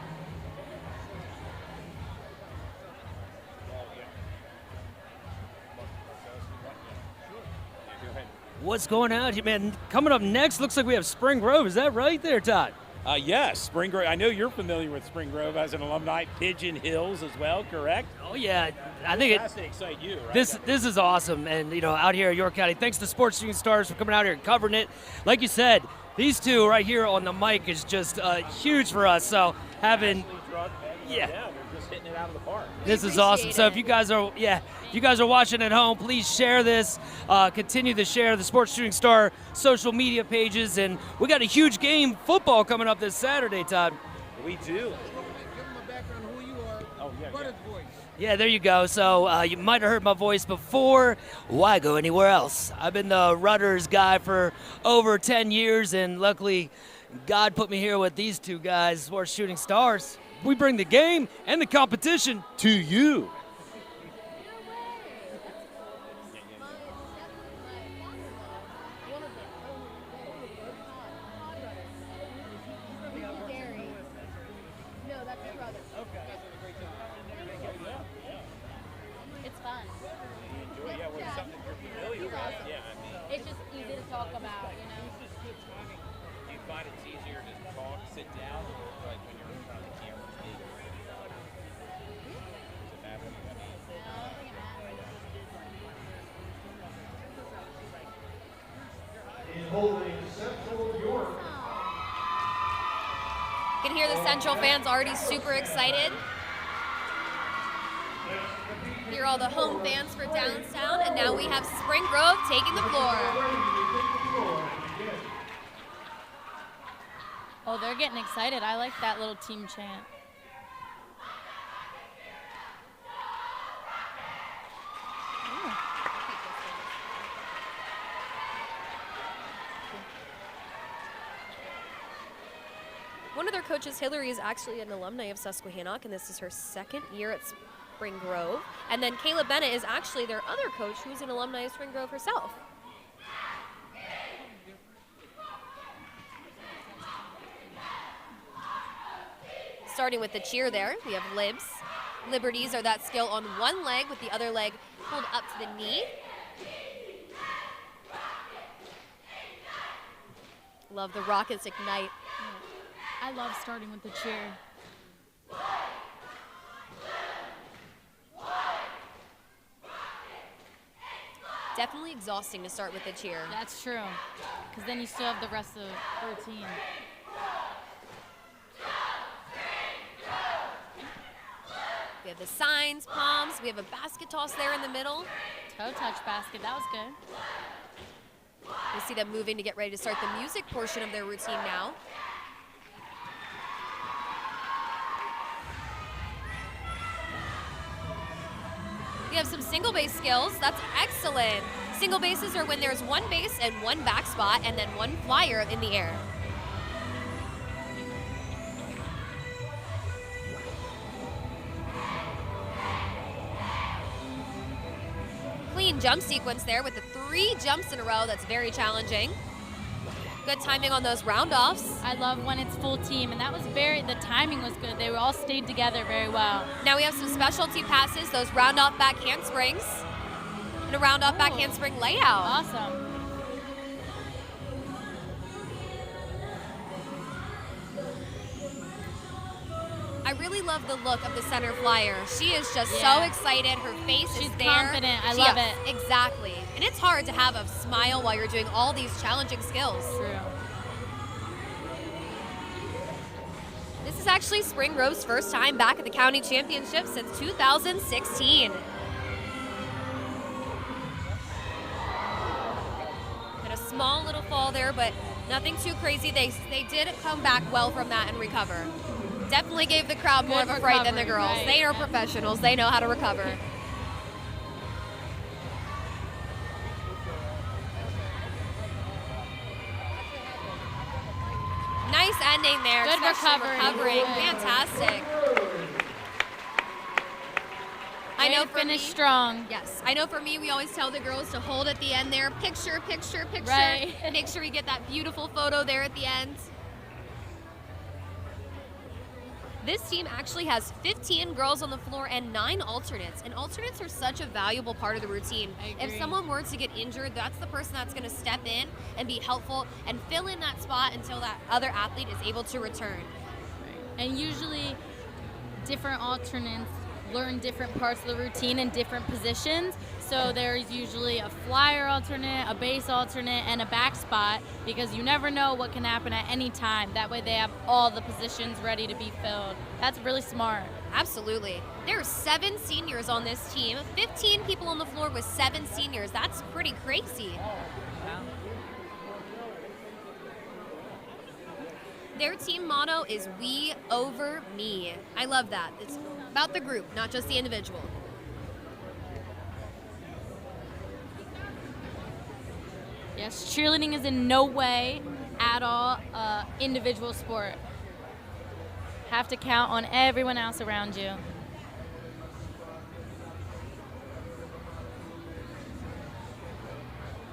What's going on, man? Coming up next, looks like we have Spring Grove. Is that right there, Todd? Yes, Spring Grove. I know you're familiar with Spring Grove as an alumni. Pigeon Hills as well, correct? Oh yeah, I think has to excite you, right? This is awesome, and you know, out here in York County, thanks to Sports Shooting Stars for coming out here and covering it. Like you said, these two right here on the mic is just huge for us. So having, yeah, they're just hitting it out of the park. This is awesome. So if you guys are watching at home, please share this. Continue to share the Sports Shooting Star social media pages, and we got a huge game football coming up this Saturday, Todd. We do. Give them a background on who you are. Oh yeah. Brother's voice. Yeah, there you go. So you might have heard my voice before. Why go anywhere else? I've been the Rudders guy for over 10 years, and luckily God put me here with these two guys, Sports Shooting Stars. We bring the game and the competition to you. It's fun. It's just easy to talk about, you know. Do you find it's easier to talk, sit down, or like when you're in front of the camera? Does it matter? In holding Central York. You can hear the Central fans already super excited. Hear all the home fans for Dallastown, and now we have Spring Grove taking the floor. Oh, they're getting excited. I like that little team chant. One of their coaches, Hillary, is actually an alumni of Susquehannock, and this is her 2nd year at Spring Grove. And then Kayla Bennett is actually their other coach, who's an alumni of Spring Grove herself. Starting with the cheer there, we have libs. Liberties are that skill on one leg with the other leg pulled up to the knee. Love the Rockets Ignite. I love starting with the cheer. Definitely exhausting to start with the cheer. That's true, because then you still have the rest of the routine. We have the signs, palms. We have a basket toss there in the middle. Toe touch basket, that was good. We see them moving to get ready to start the music portion of their routine now. We have some single base skills. That's excellent. Single bases are when there's one base and one back spot and then one flyer in the air. Clean jump sequence there with the 3 jumps in a row. That's very challenging. Good timing on those round-offs. I love when it's full team, and that was the timing was good. They all stayed together very well. Now we have some specialty passes, those round-off back handsprings, and a round-off back handspring layout. Awesome. I really love the look of the center flyer. She is just so Yeah. excited. Her face She's is there. confident. I love Yes, it. Exactly. And it's hard to have a smile while you're doing all these challenging skills. True. This is actually Spring Grove's first time back at the county championship since 2016. Had a small little fall there, but nothing too crazy. They did come back well from that and recover. Definitely gave the crowd more of a fright than the recovery, girls. right, They are yeah. professionals. They know how to recover. Nice ending there. Good especially recovery. recovering. Good. Fantastic. I know for finish me, strong. yes, I know for me, we always tell the girls to hold at the end there. Picture, picture, picture. Right. Make sure we get that beautiful photo there at the end. This team actually has 15 girls on the floor and 9 alternates. And alternates are such a valuable part of the routine. I If agree. someone were to get injured, that's the person that's going to step in and be helpful and fill in that spot until that other athlete is able to return. And usually different alternates learn different parts of the routine in different positions. So there's usually a flyer alternate, a base alternate, and a back spot because you never know what can happen at any time. That way they have all the positions ready to be filled. That's really smart. Absolutely. There are 7 seniors on this team. 15 people on the floor with 7 seniors. That's pretty crazy. Their team motto is "We over me." I love that. It's about the group, not just the individual. Yes, cheerleading is in no way at all individual sport. Have to count on everyone else around you.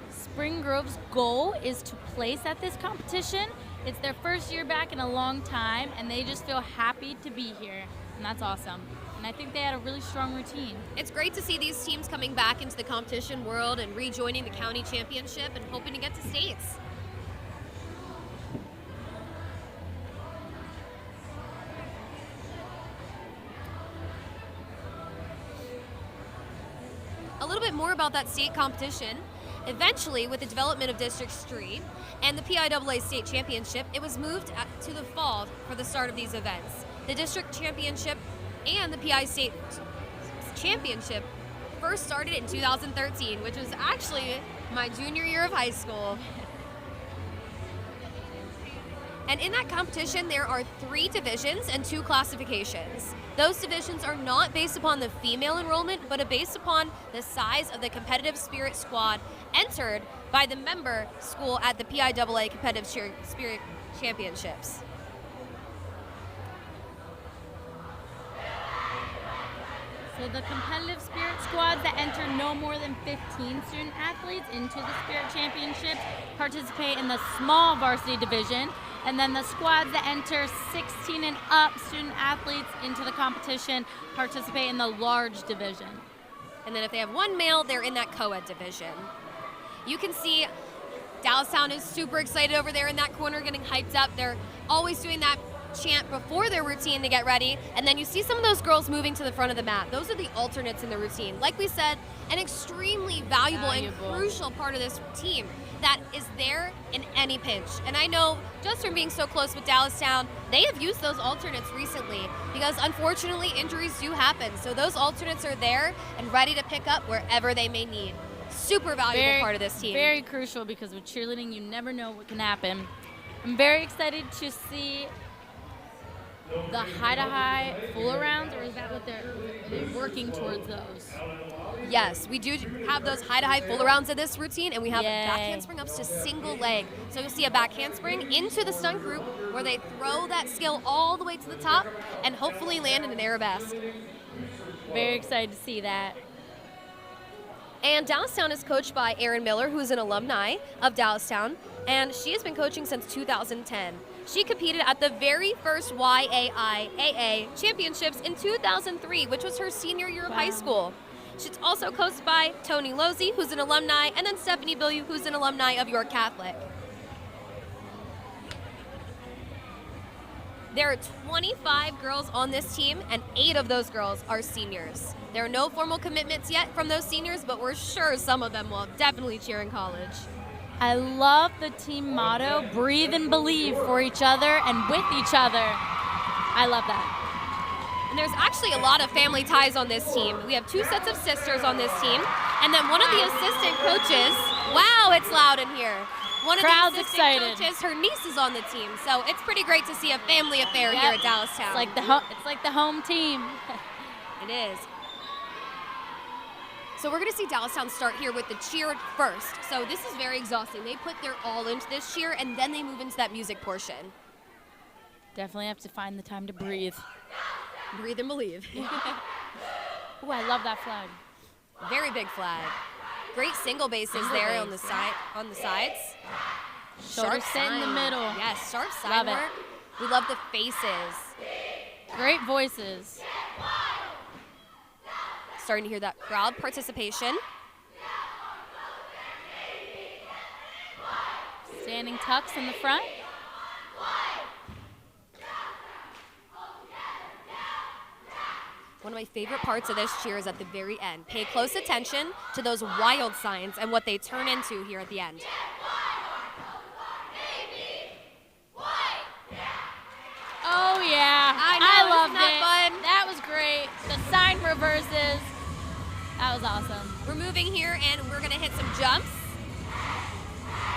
Spring Grove's goal is to place at this competition. It's their first year back in a long time, and they just feel happy to be here, and that's awesome. And I think they had a really strong routine. It's great to see these teams coming back into the competition world and rejoining the county championship and hoping to get to states. A little bit more about that state competition. Eventually, with the development of District Street and the PIAA State Championship, it was moved to the fall for the start of these events. The District Championship and the PI State Championship first started in 2013, which was actually my junior year of high school. And in that competition, there are 3 divisions and 2 classifications. Those divisions are not based upon the female enrollment, but are based upon the size of the competitive spirit squad entered by the member school at the PIAA Competitive Spirit Championships. So the competitive spirit squads that enter no more than 15 student athletes into the Spirit Championships participate in the small varsity division, and then the squads that enter 16 and up student athletes into the competition participate in the large division. And then if they have 1 male, they're in that co-ed division. You can see Dallastown is super excited over there in that corner, getting hyped up. They're always doing that chant before their routine to get ready, and then you see some of those girls moving to the front of the mat. Those are the alternates in the routine. Like we said, an extremely valuable and crucial part of this team that is there in any pinch. And I know just from being so close with Dallastown, they have used those alternates recently because unfortunately injuries do happen. So those alternates are there and ready to pick up wherever they may need. Super valuable part of this team. Very crucial because with cheerleading, you never know what can happen. I'm very excited to see the high-to-high full-arounds, or is that what they're working towards those? Yes, we do have those high-to-high full-arounds in this routine, and we have back handspring ups to single leg. So you'll see a back handspring into the stunt group where they throw that skill all the way to the top and hopefully land in an arabesque. Very excited to see that. And Dallastown is coached by Erin Miller, who is an alumni of Dallastown, and she has been coaching since 2010. She competed at the very first YAIAA Championships in 2003, which was her senior year of high school. She's also coached by Tony Losey, who's an alumni, and then Stephanie Billieu, who's an alumni of York Catholic. There are 25 girls on this team, and 8 of those girls are seniors. There are no formal commitments yet from those seniors, but we're sure some of them will definitely cheer in college. I love the team motto, breathe and believe for each other and with each other. I love that. And there's actually a lot of family ties on this team. We have 2 sets of sisters on this team, and then one of the assistant coaches, wow, it's loud in here. One of Crowd's the assistant excited. coaches, her niece is on the team, so it's pretty great to see a family affair here at Dallastown. It's like the home team. It is. So we're going to see Dallastown start here with the cheer first. So this is very exhausting. They put their all into this cheer, and then they move into that music portion. Definitely have to find the time to breathe. Breathe and believe. Oh, I love that flag. Very big flag. Great single bases there on the side, on the sides. Shoulders sit in the middle. Yes, sharp side Love it. work. We love the faces. Great voices. Starting to hear that crowd participation. Standing tucks in the front. One of my favorite parts of this cheer is at the very end. Pay close attention to those wild signs and what they turn into here at the end. Oh yeah, I know, loved isn't that it. fun? That was great. The sign reverses. That was awesome. We're moving here and we're gonna hit some jumps.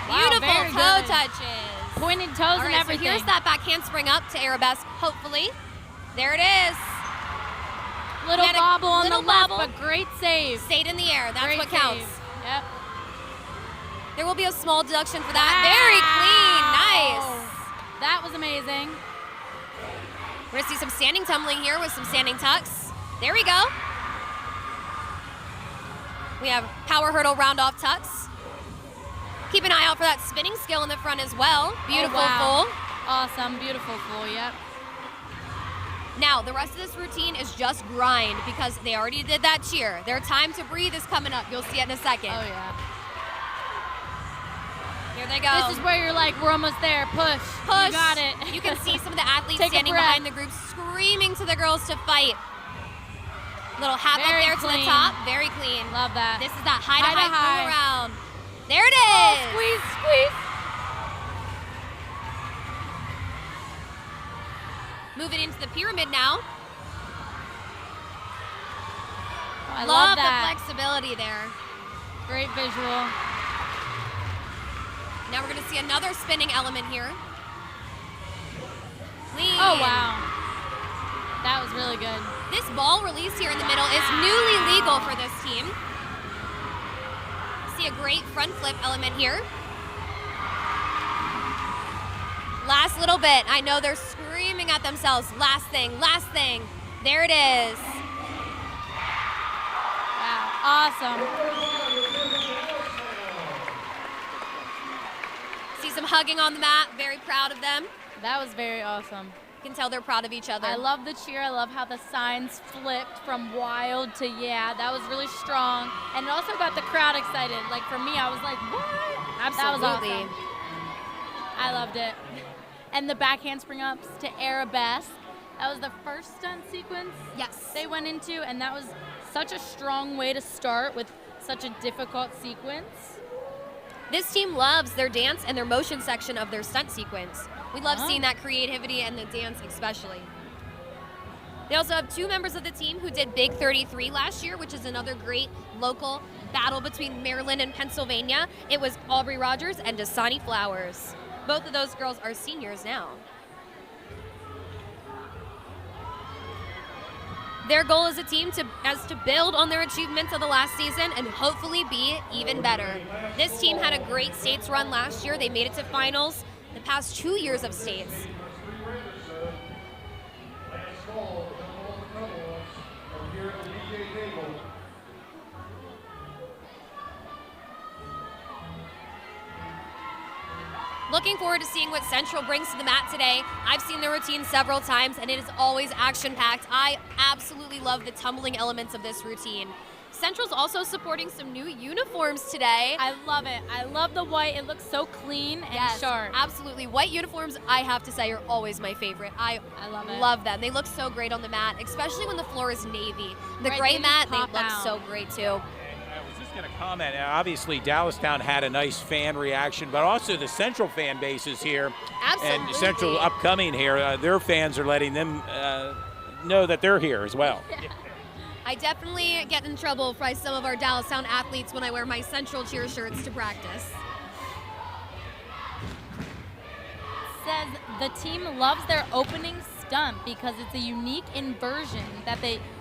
Wow, Beautiful very toe good. touches. Pointed toes All and right, everything. so here's that back handspring up to arabesque, hopefully. There it is. Little We had a bobble on little the left, bobble. but great save. Stayed in the air, that's Great what counts. save. Yep. There will be a small deduction for that. Very clean, nice. That was amazing. We're gonna see some standing tumbling here with some standing tucks. There we go. We have power hurdle round off tucks. Keep an eye out for that spinning skill in the front as well. Beautiful wow. full. Awesome, beautiful full, yep. Now, the rest of this routine is just grind because they already did that cheer. Their time to breathe is coming up. You'll see it in a second. Oh yeah. Here they go. This is where you're like, we're almost there. Push. Push. You got it. You can see some of the athletes Take a standing breath. behind the group screaming to the girls to fight. Little hop up Very there to the clean. top. Very clean. Love that. This is that high to High to high full high. around. There it is. Squeeze, squeeze. Moving into the pyramid now. I Love love the that. flexibility there. Great visual. Now we're going to see another spinning element here. Clean. Oh wow. That was really good. This ball release here in the middle is newly legal for this team. See a great front flip element here. Last little bit. I know they're screaming at themselves. Last thing, last thing. There it is. Wow, awesome. See some hugging on the mat. Very proud of them. That was very awesome. You can tell they're proud of each other. I love the cheer. I love how the signs flipped from wild to yeah. That was really strong. And it also got the crowd excited. Like for me, I was like, what? Absolutely. That was awesome. I loved it. And the back handspring ups to arabesque. That was the first stunt sequence Yes. they went into, and that was such a strong way to start with such a difficult sequence. This team loves their dance and their motion section of their stunt sequence. We love seeing that creativity and the dance especially. They also have 2 members of the team who did Big 33 last year, which is another great local battle between Maryland and Pennsylvania. It was Aubrey Rogers and Dasani Flowers. Both of those girls are seniors now. Their goal as a team is to build on their achievements of the last season and hopefully be even better. This team had a great states run last year. They made it to finals the past 2 years of states. Looking forward to seeing what Central brings to the mat today. I've seen the routine several times, and it is always action-packed. I absolutely love the tumbling elements of this routine. Central's also supporting some new uniforms today. I love it. I love the white. It looks so clean and sharp. Absolutely. White uniforms, I have to say, are always my favorite. I love it. Love them. They look so great on the mat, especially when the floor is navy. The Right, gray they mat, just they pop look out. so great too. I was just going to comment. Obviously, Dallastown had a nice fan reaction, but also the Central fan base is here. Absolutely. And Central upcoming here, their fans are letting them know that they're here as well. I definitely get in trouble by some of our Dallastown athletes when I wear my Central cheer shirts to practice. Says the team loves their opening stunt because it's a unique inversion that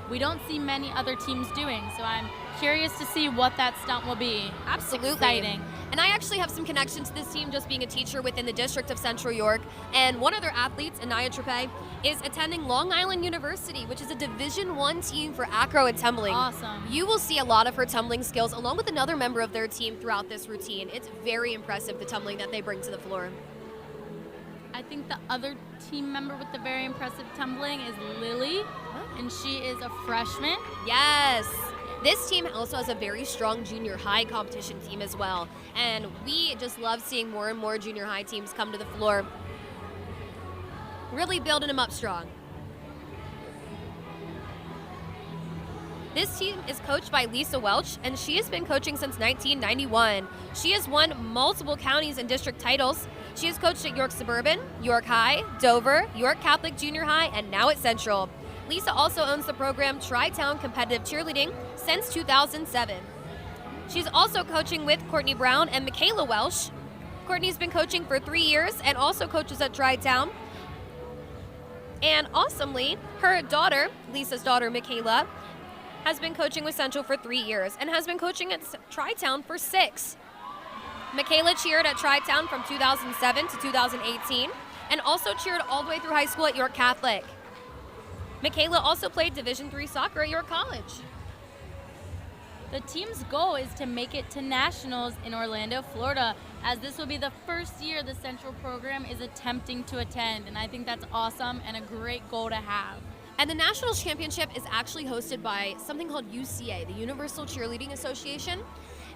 we don't see many other teams doing. So I'm curious to see what that stunt will be. Absolutely. It's exciting. And I actually have some connection to this team just being a teacher within the district of Central York. And one of their athletes, Anaya Trepe, is attending Long Island University, which is a Division I team for acro and tumbling. Awesome. You will see a lot of her tumbling skills along with another member of their team throughout this routine. It's very impressive, the tumbling that they bring to the floor. I think the other team member with the very impressive tumbling is Lily, and she is a freshman. Yes. This team also has a very strong junior high competition team as well. And we just love seeing more and more junior high teams come to the floor. Really building them up strong. This team is coached by Lisa Welch, and she has been coaching since 1991. She has won multiple counties and district titles. She has coached at York Suburban, York High, Dover, York Catholic Junior High, and now at Central. Lisa also owns the program Tri-Town Competitive Cheerleading since 2007. She's also coaching with Courtney Brown and Michaela Welsh. Courtney's been coaching for 3 years and also coaches at Tri-Town. And awesomely, her daughter, Lisa's daughter, Michaela, has been coaching with Central for 3 years and has been coaching at Tri-Town for 6. Michaela cheered at Tri-Town from 2007 to 2018 and also cheered all the way through high school at York Catholic. Michaela also played Division III soccer at York College. The team's goal is to make it to nationals in Orlando, Florida, as this will be the first year the Central program is attempting to attend, and I think that's awesome and a great goal to have. And the Nationals Championship is actually hosted by something called UCA, the Universal Cheerleading Association.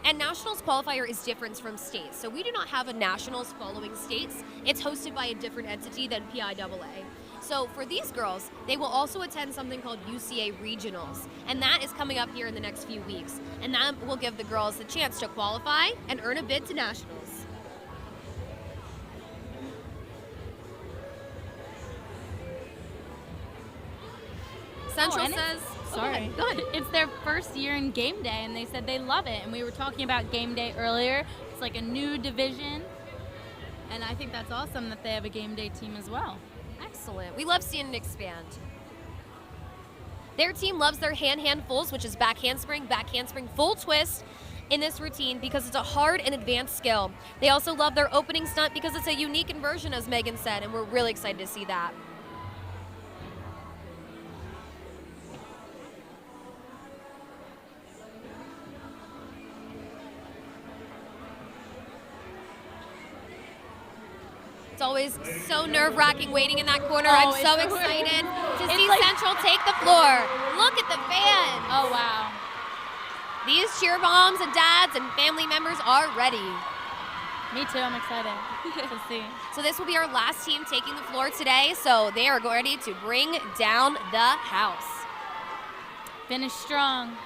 And Nationals qualifier is different from states. So we do not have a Nationals following states. It's hosted by a different entity than PIAA. So for these girls, they will also attend something called UCA Regionals. And that is coming up here in the next few weeks. And that will give the girls the chance to qualify and earn a bid to Nationals. Central and says, Sorry. Go ahead. It's their first year in game day, and they said they love it. And we were talking about game day earlier. It's like a new division, and I think that's awesome that they have a game day team as well. Excellent. We love seeing it expand. Their team loves their hand-fulls, which is back handspring, full twist in this routine because it's a hard and advanced skill. They also love their opening stunt because it's a unique inversion, as Megan said, and we're really excited to see that. It's always so nerve-wracking waiting in that corner. I'm so excited to see Central take the floor. Look at the fans. Oh, wow. These cheer moms and dads and family members are ready. Me too. I'm excited to see. So this will be our last team taking the floor today. So they are ready to bring down the house. Finish strong.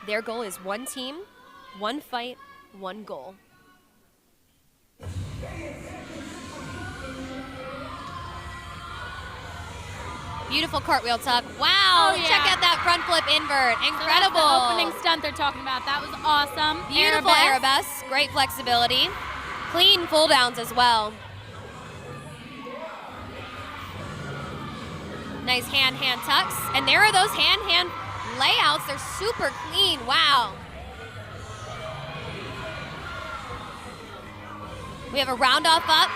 Their goal is one team, one fight, one goal. Beautiful cartwheel tuck. Wow, Oh, yeah. check out that front flip invert. Incredible. So that's the opening stunt they're talking about. That was awesome. Beautiful arabesque. Great flexibility. Clean pull downs as well. Nice hand tucks. And there are those hand layouts. They're super clean. Wow. We have a round off up.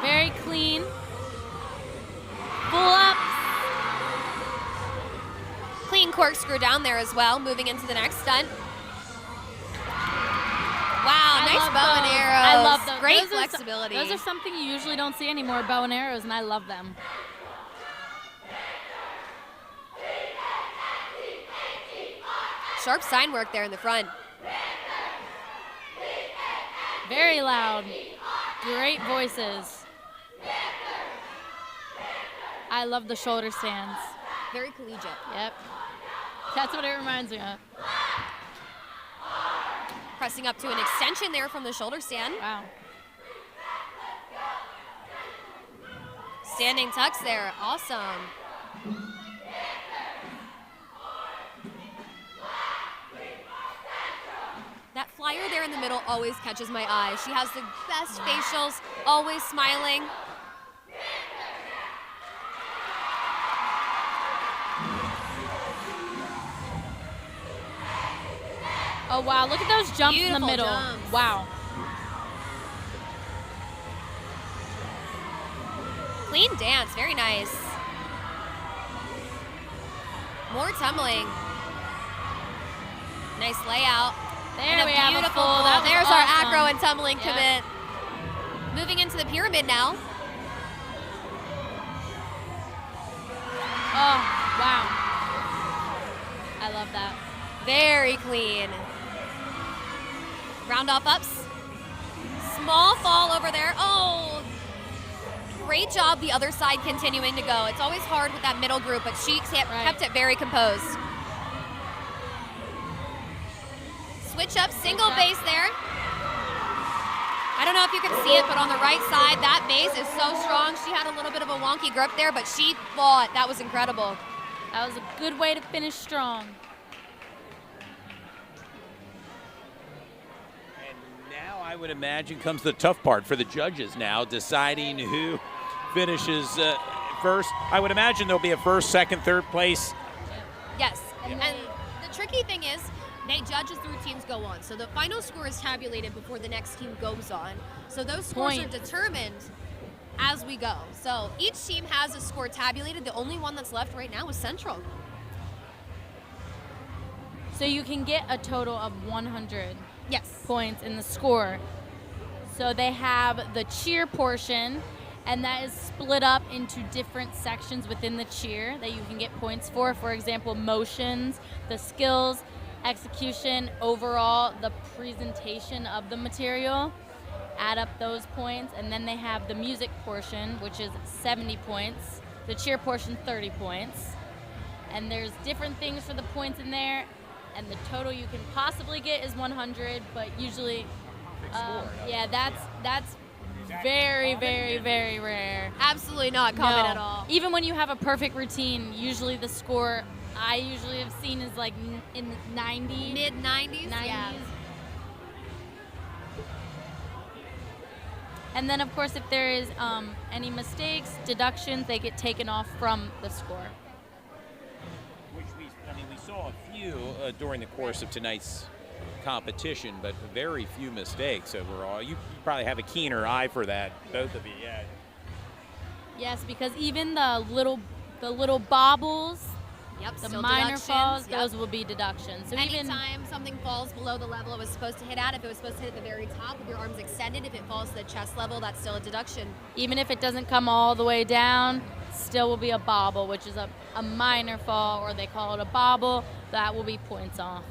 Very clean. Pull ups. Clean corkscrew down there as well. Moving into the next stunt. Wow, I nice love bow and those. arrows. I love those. Great Those are flexibility. those are something you usually don't see anymore, bow and arrows, and I love them. Sharp sign work there in the front. Very loud. Great voices. I love the shoulder stands. Very collegiate. Yep. That's what it reminds me of. Pressing up to an extension there from the shoulder stand. Wow. Standing tucks there. Awesome. That flyer there in the middle always catches my eye. She has the best facials, always smiling. Oh, wow. Look at those jumps in Beautiful the middle. jumps. Wow. Clean dance, very nice. More tumbling. Nice layout. There And a we have a beautiful full. That was There's awesome. our acro and tumbling Yep. commit. Moving into the pyramid now. Oh, wow. I love that. Very clean. Round off ups. Small fall over there. Oh, great job the other side continuing to go. It's always hard with that middle group, but she kept it very composed. Switch up, single base there. I don't know if you can see it, but on the right side, that base is so strong. She had a little bit of a wonky grip there, but she fought. That was incredible. That was a good way to finish strong. And now I would imagine comes the tough part for the judges now, deciding who finishes first. I would imagine there'll be a first, second, third place. Yes, and the tricky thing is, they judge as the routines go on. So the final score is tabulated before the next team goes on. So those scores are determined as we go. So each team has a score tabulated. The only one that's left right now is Central. So you can get a total of 100 Yes. points in the score. So they have the cheer portion, and that is split up into different sections within the cheer that you can get points for. For example, motions, the skills, execution, overall, the presentation of the material. Add up those points, and then they have the music portion, which is 70 points. The cheer portion, 30 points. And there's different things for the points in there, and the total you can possibly get is 100, but usually, yeah, that's very, very, very rare. Absolutely not common No. at all. Even when you have a perfect routine, usually the score I usually have seen is like in the 90s. Mid-90s? 90s. Yeah. And then, of course, if there is any mistakes, deductions, they get taken off from the score. Which we saw a few during the course of tonight's competition, but very few mistakes overall. You probably have a keener eye for that, both of you. Yeah. Yes, because even the little bobbles, Yep, The still minor deductions, falls, yep. those will be deductions. So even Anytime something falls below the level it was supposed to hit at, if it was supposed to hit at the very top with your arms extended, if it falls to the chest level, that's still a deduction. even if it doesn't come all the way down, still will be a bobble, which is a minor fall, or they call it a bobble. That will be points off.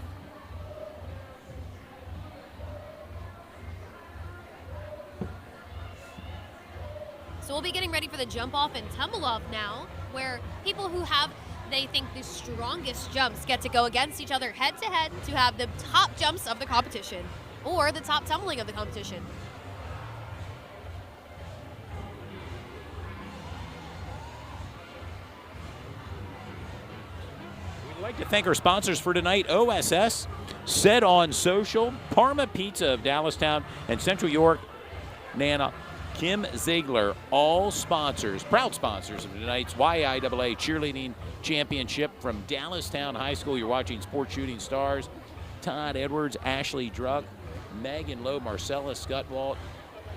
So we'll be getting ready for the jump off and tumble off now, where people who have, they think, the strongest jumps get to go against each other head to head to have the top jumps of the competition or the top tumbling of the competition. We'd like to thank our sponsors for tonight, OSS, Said on Social, Parma Pizza of Dallastown, and Central York, Nana, Kim Ziegler, all sponsors, proud sponsors of tonight's YAIAA Cheerleading Championship from Dallastown High School. You're watching Sports Shooting Stars. Todd Edwards, Ashley Druck, Megan Lowe, Marcella Scutwalt,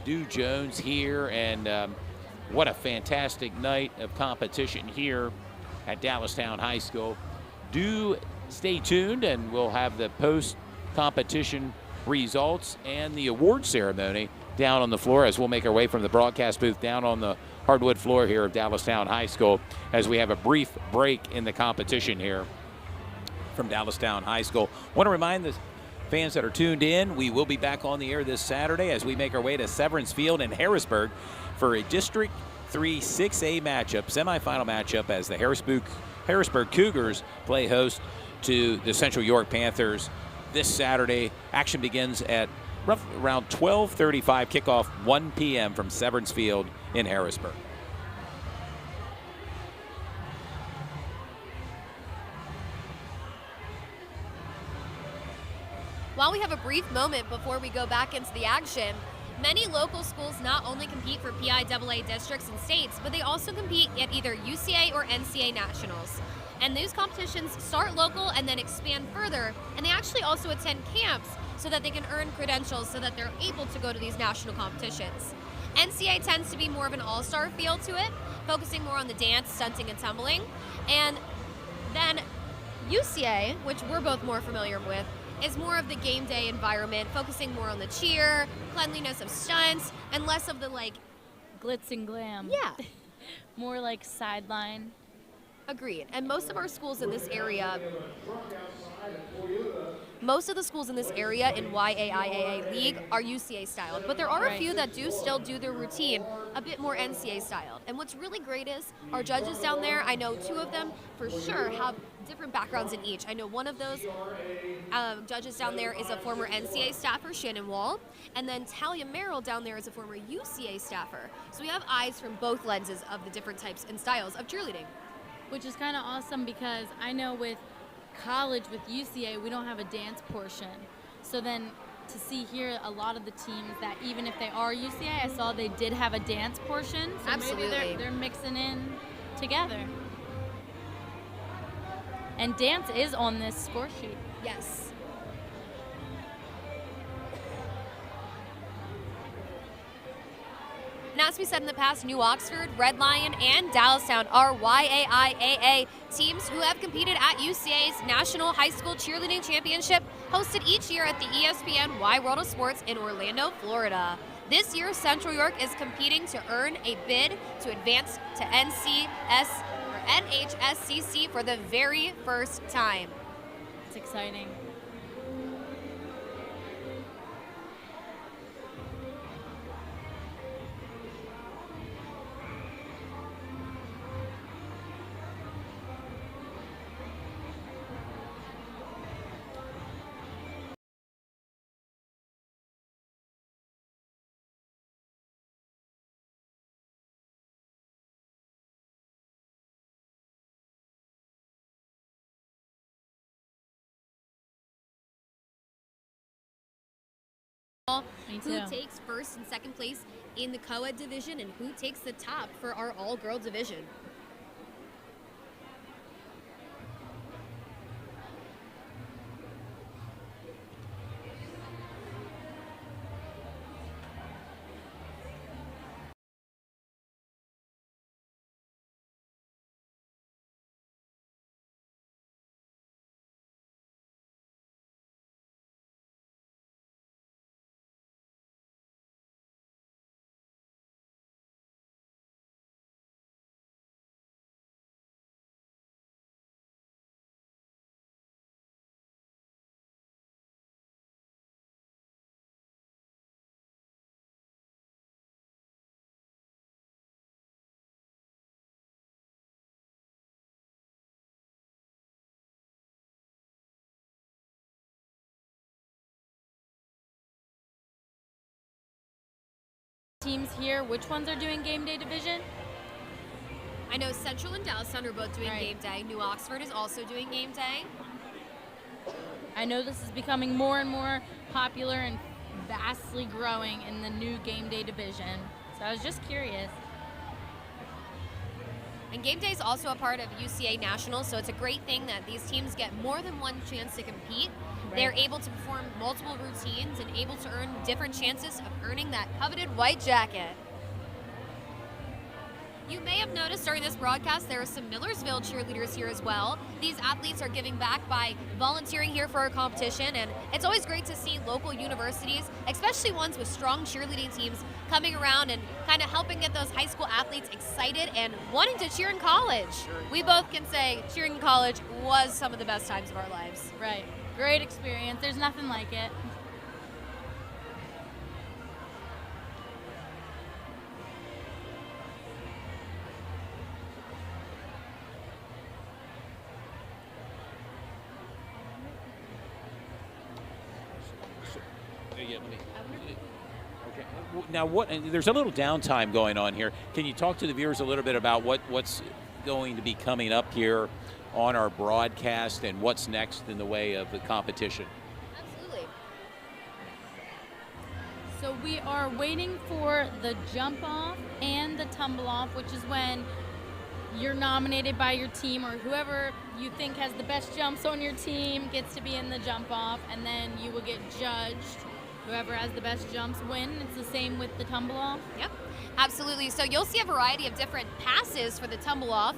Dew Jones here, and what a fantastic night of competition here at Dallastown High School. Do stay tuned, and we'll have the post-competition results and the award ceremony down on the floor as we'll make our way from the broadcast booth down on the hardwood floor here of Dallastown High School as we have a brief break in the competition here from Dallastown High School. Want to remind the fans that are tuned in, we will be back on the air this Saturday as we make our way to Severance Field in Harrisburg for a District 3 6A matchup, semifinal matchup, as the Harrisburg Cougars play host to the Central York Panthers this Saturday. Action begins at around 12:35, kickoff 1 p.m. from Severance Field in Harrisburg. While we have a brief moment before we go back into the action, many local schools not only compete for PIAA districts and states, but they also compete at either UCA or NCA nationals. And those competitions start local and then expand further, and they actually also attend camps so that they can earn credentials so that they're able to go to these national competitions. NCA tends to be more of an all-star feel to it, focusing more on the dance, stunting, and tumbling. And then UCA, which we're both more familiar with, is more of the game day environment, focusing more on the cheer, cleanliness of stunts, and less of the Glitz and glam. Yeah. More like sideline. Agreed. And most of our schools in this area, most of the schools in this area in YAIAA League are UCA styled, but there are a few that do still do their routine a bit more NCA styled. And what's really great is our judges down there, I know two of them for sure have different backgrounds in each. I know one of those judges down there is a former NCA staffer, Shannon Wall, and then Talia Merrill down there is a former UCA staffer. So we have eyes from both lenses of the different types and styles of cheerleading. Which is kind of awesome because I know with college, with UCA, we don't have a dance portion. So then to see here a lot of the teams that even if they are UCA, I saw they did have a dance portion. So Absolutely. maybe they're mixing in together. And dance is on this score sheet. Yes. And as we said in the past, New Oxford, Red Lion, and Dallastown are YAIAA teams who have competed at UCA's National High School Cheerleading Championship, hosted each year at the ESPN Y World of Sports in Orlando, Florida. This year, Central York is competing to earn a bid to advance to NHSCC for the very first time. It's exciting. Me too. Who takes first and second place in the co-ed division and who takes the top for our all-girl division. teams here, which ones are doing game day division? I know Central and Dallastown are both doing Right. game day. New Oxford is also doing game day. I know this is becoming more and more popular and vastly growing in the new game day division. So I was just curious. And game day is also a part of UCA Nationals, so it's a great thing that these teams get more than one chance to compete. Right. They're able to perform multiple routines and able to earn different chances of earning that coveted white jacket. You may have noticed during this broadcast there are some Millersville cheerleaders here as well. These athletes are giving back by volunteering here for our competition, and it's always great to see local universities, especially ones with strong cheerleading teams, coming around and kind of helping get those high school athletes excited and wanting to cheer in college. We both can say cheering in college was some of the best times of our lives. Right. Great experience. There's nothing like it. Yeah, let me. Okay. Now, there's a little downtime going on here. Can you talk to the viewers a little bit about what's going to be coming up here on our broadcast and what's next in the way of the competition? Absolutely. So we are waiting for the jump off and the tumble off, which is when you're nominated by your team, or whoever you think has the best jumps on your team gets to be in the jump off, and then you will get judged. Whoever has the best jumps win. It's the same with the tumble off. Yep, absolutely. So you'll see a variety of different passes for the tumble off.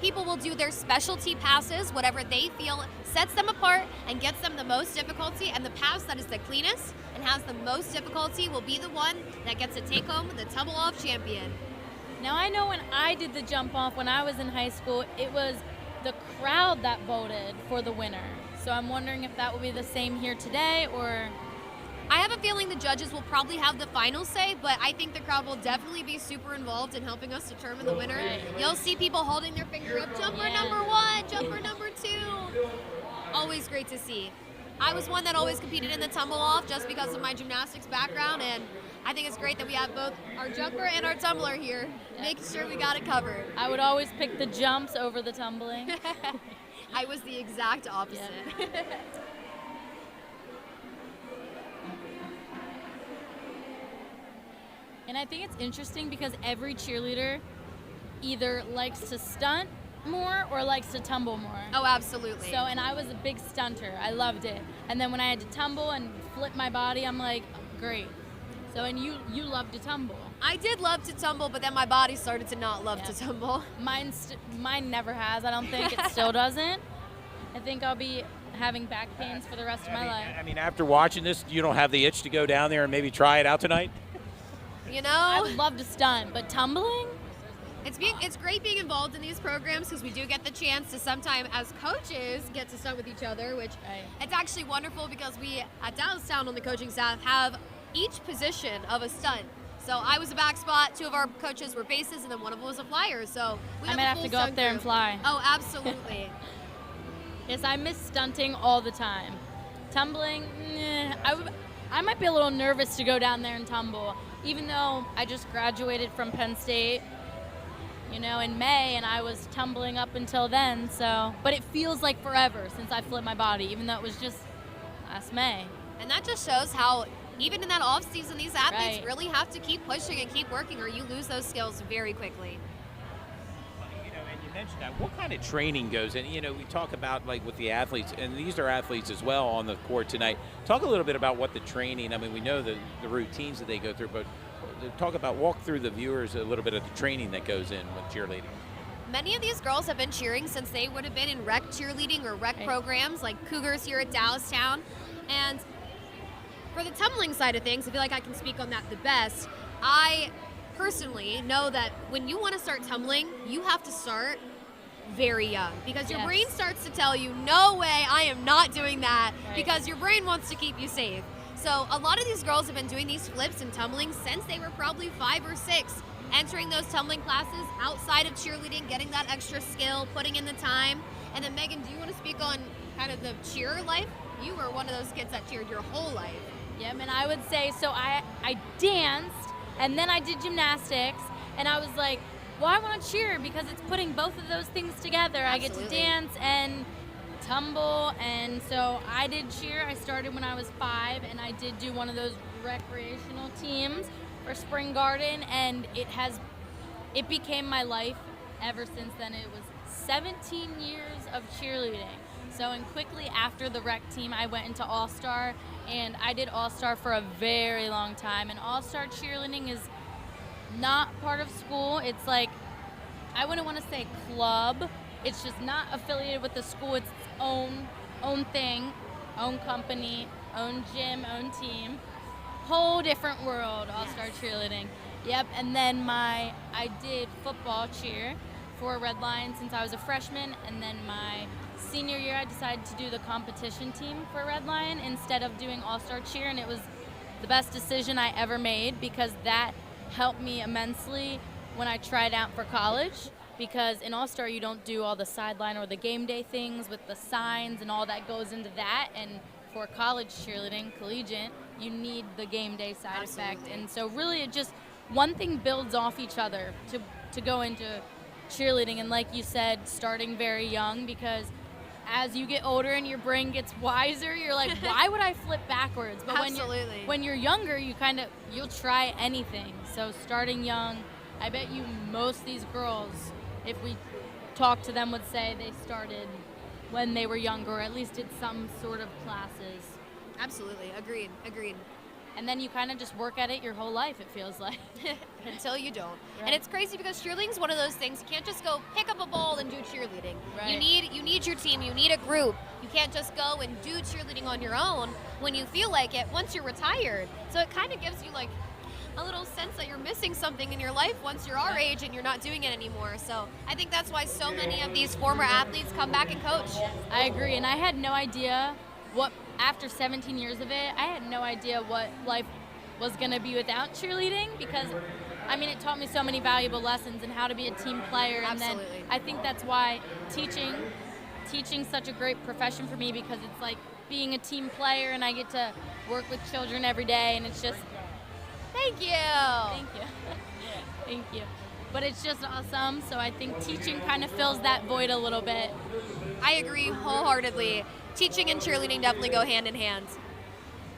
People will do their specialty passes, whatever they feel sets them apart and gets them the most difficulty, and the pass that is the cleanest and has the most difficulty will be the one that gets to take home the tumble off champion. Now I know when I did the jump off when I was in high school, it was the crowd that voted for the winner. So I'm wondering if that will be the same here today, or... I have a feeling the judges will probably have the final say, but I think the crowd will definitely be super involved in helping us determine the winner. Right. You'll see people holding their finger up, jumper number 1, jumper number 2. Always great to see. I was one that always competed in the tumble off just because of my gymnastics background, and I think it's great that we have both our jumper and our tumbler here, making sure we got it covered. I would always pick the jumps over the tumbling. I was the exact opposite. Yeah. And I think it's interesting because every cheerleader either likes to stunt more or likes to tumble more. Oh, absolutely. So, and I was a big stunter. I loved it. And then when I had to tumble and flip my body, I'm like, great. So, and you love to tumble. I did love to tumble, but then my body started to not love to tumble. Mine never has. I don't think it still doesn't. I think I'll be having back pains for the rest of my life. I mean, after watching this, you don't have the itch to go down there and maybe try it out tonight? You know? I would love to stunt, but tumbling? It's great being involved in these programs because we do get the chance to sometime as coaches get to stunt with each other, which it's actually wonderful because we at Dallastown on the coaching staff have each position of a stunt. So I was a back spot, 2 of our coaches were bases, and then one of them was a flyer. So we I might have to go up there and fly. Oh, absolutely. Yes, I miss stunting all the time. Tumbling, I might be a little nervous to go down there and tumble, even though I just graduated from Penn State, in May, and I was tumbling up until then. So, but it feels like forever since I flipped my body, even though it was just last May. And that just shows how, even in that off season, these athletes Right. really have to keep pushing and keep working, or you lose those skills very quickly. And you mentioned that. What kind of training goes in? We talk about with the athletes, and these are athletes as well on the court tonight. Talk a little bit about what the training. I mean, we know the routines that they go through, but walk through the viewers a little bit of the training that goes in with cheerleading. Many of these girls have been cheering since they would have been in rec cheerleading or rec programs like Cougars here at Dallastown. And for the tumbling side of things, I feel like I can speak on that the best. I personally know that when you want to start tumbling, you have to start very young because your brain starts to tell you, no way, I am not doing that, because your brain wants to keep you safe. So a lot of these girls have been doing these flips and tumbling since they were probably 5 or 6, entering those tumbling classes outside of cheerleading, getting that extra skill, putting in the time. And then Megan, do you want to speak on kind of the cheer life? You were one of those kids that cheered your whole life. Yeah, and I would say, so I danced And then I did gymnastics, and I was like, well, I want to cheer because it's putting both of those things together. Absolutely. I get to dance and tumble, and so I did cheer. I started when I was 5, and I did do one of those recreational teams for Spring Garden, and it became my life ever since then. It was 17 years of cheerleading. So, and quickly after the rec team, I went into All-Star, and I did All-Star for a very long time. And All-Star cheerleading is not part of school. It's like, I wouldn't want to say club. It's just not affiliated with the school. It's its own thing, own company, own gym, own team. Whole different world, All-Star cheerleading. Yep, and then I did football cheer for Red Lion since I was a freshman, and then my senior year I decided to do the competition team for Red Lion instead of doing All-Star cheer, and it was the best decision I ever made because that helped me immensely when I tried out for college, because in All-Star you don't do all the sideline or the game day things with the signs and all that goes into that, and for college cheerleading, collegiate, you need the game day side effect. And so really it just, one thing builds off each other to go into cheerleading. And like you said, starting very young, because as you get older and your brain gets wiser, you're like, why would I flip backwards? But Absolutely. when you're younger, you'll try anything. So starting young, I bet you most of these girls, if we talk to them, would say they started when they were younger, or at least did some sort of classes. Absolutely. Agreed. And then you kind of just work at it your whole life, it feels like. Until you don't. Right. And it's crazy because cheerleading's one of those things, you can't just go pick up a ball and do cheerleading. Right. You need your team, you need a group. You can't just go and do cheerleading on your own when you feel like it once you're retired. So it kind of gives you like a little sense that you're missing something in your life once you're our age and you're not doing it anymore. So I think that's why so many of these former athletes come back and coach. I agree, and I had no idea after 17 years of it, I had no idea what life was going to be without cheerleading, because it taught me so many valuable lessons and how to be a team player. And Absolutely. then I think that's why teaching's such a great profession for me, because it's like being a team player, and I get to work with children every day, and it's just, Thank you. thank you. But it's just awesome, so I think teaching kind of fills that void a little bit. I agree wholeheartedly. Teaching and cheerleading definitely go hand in hand.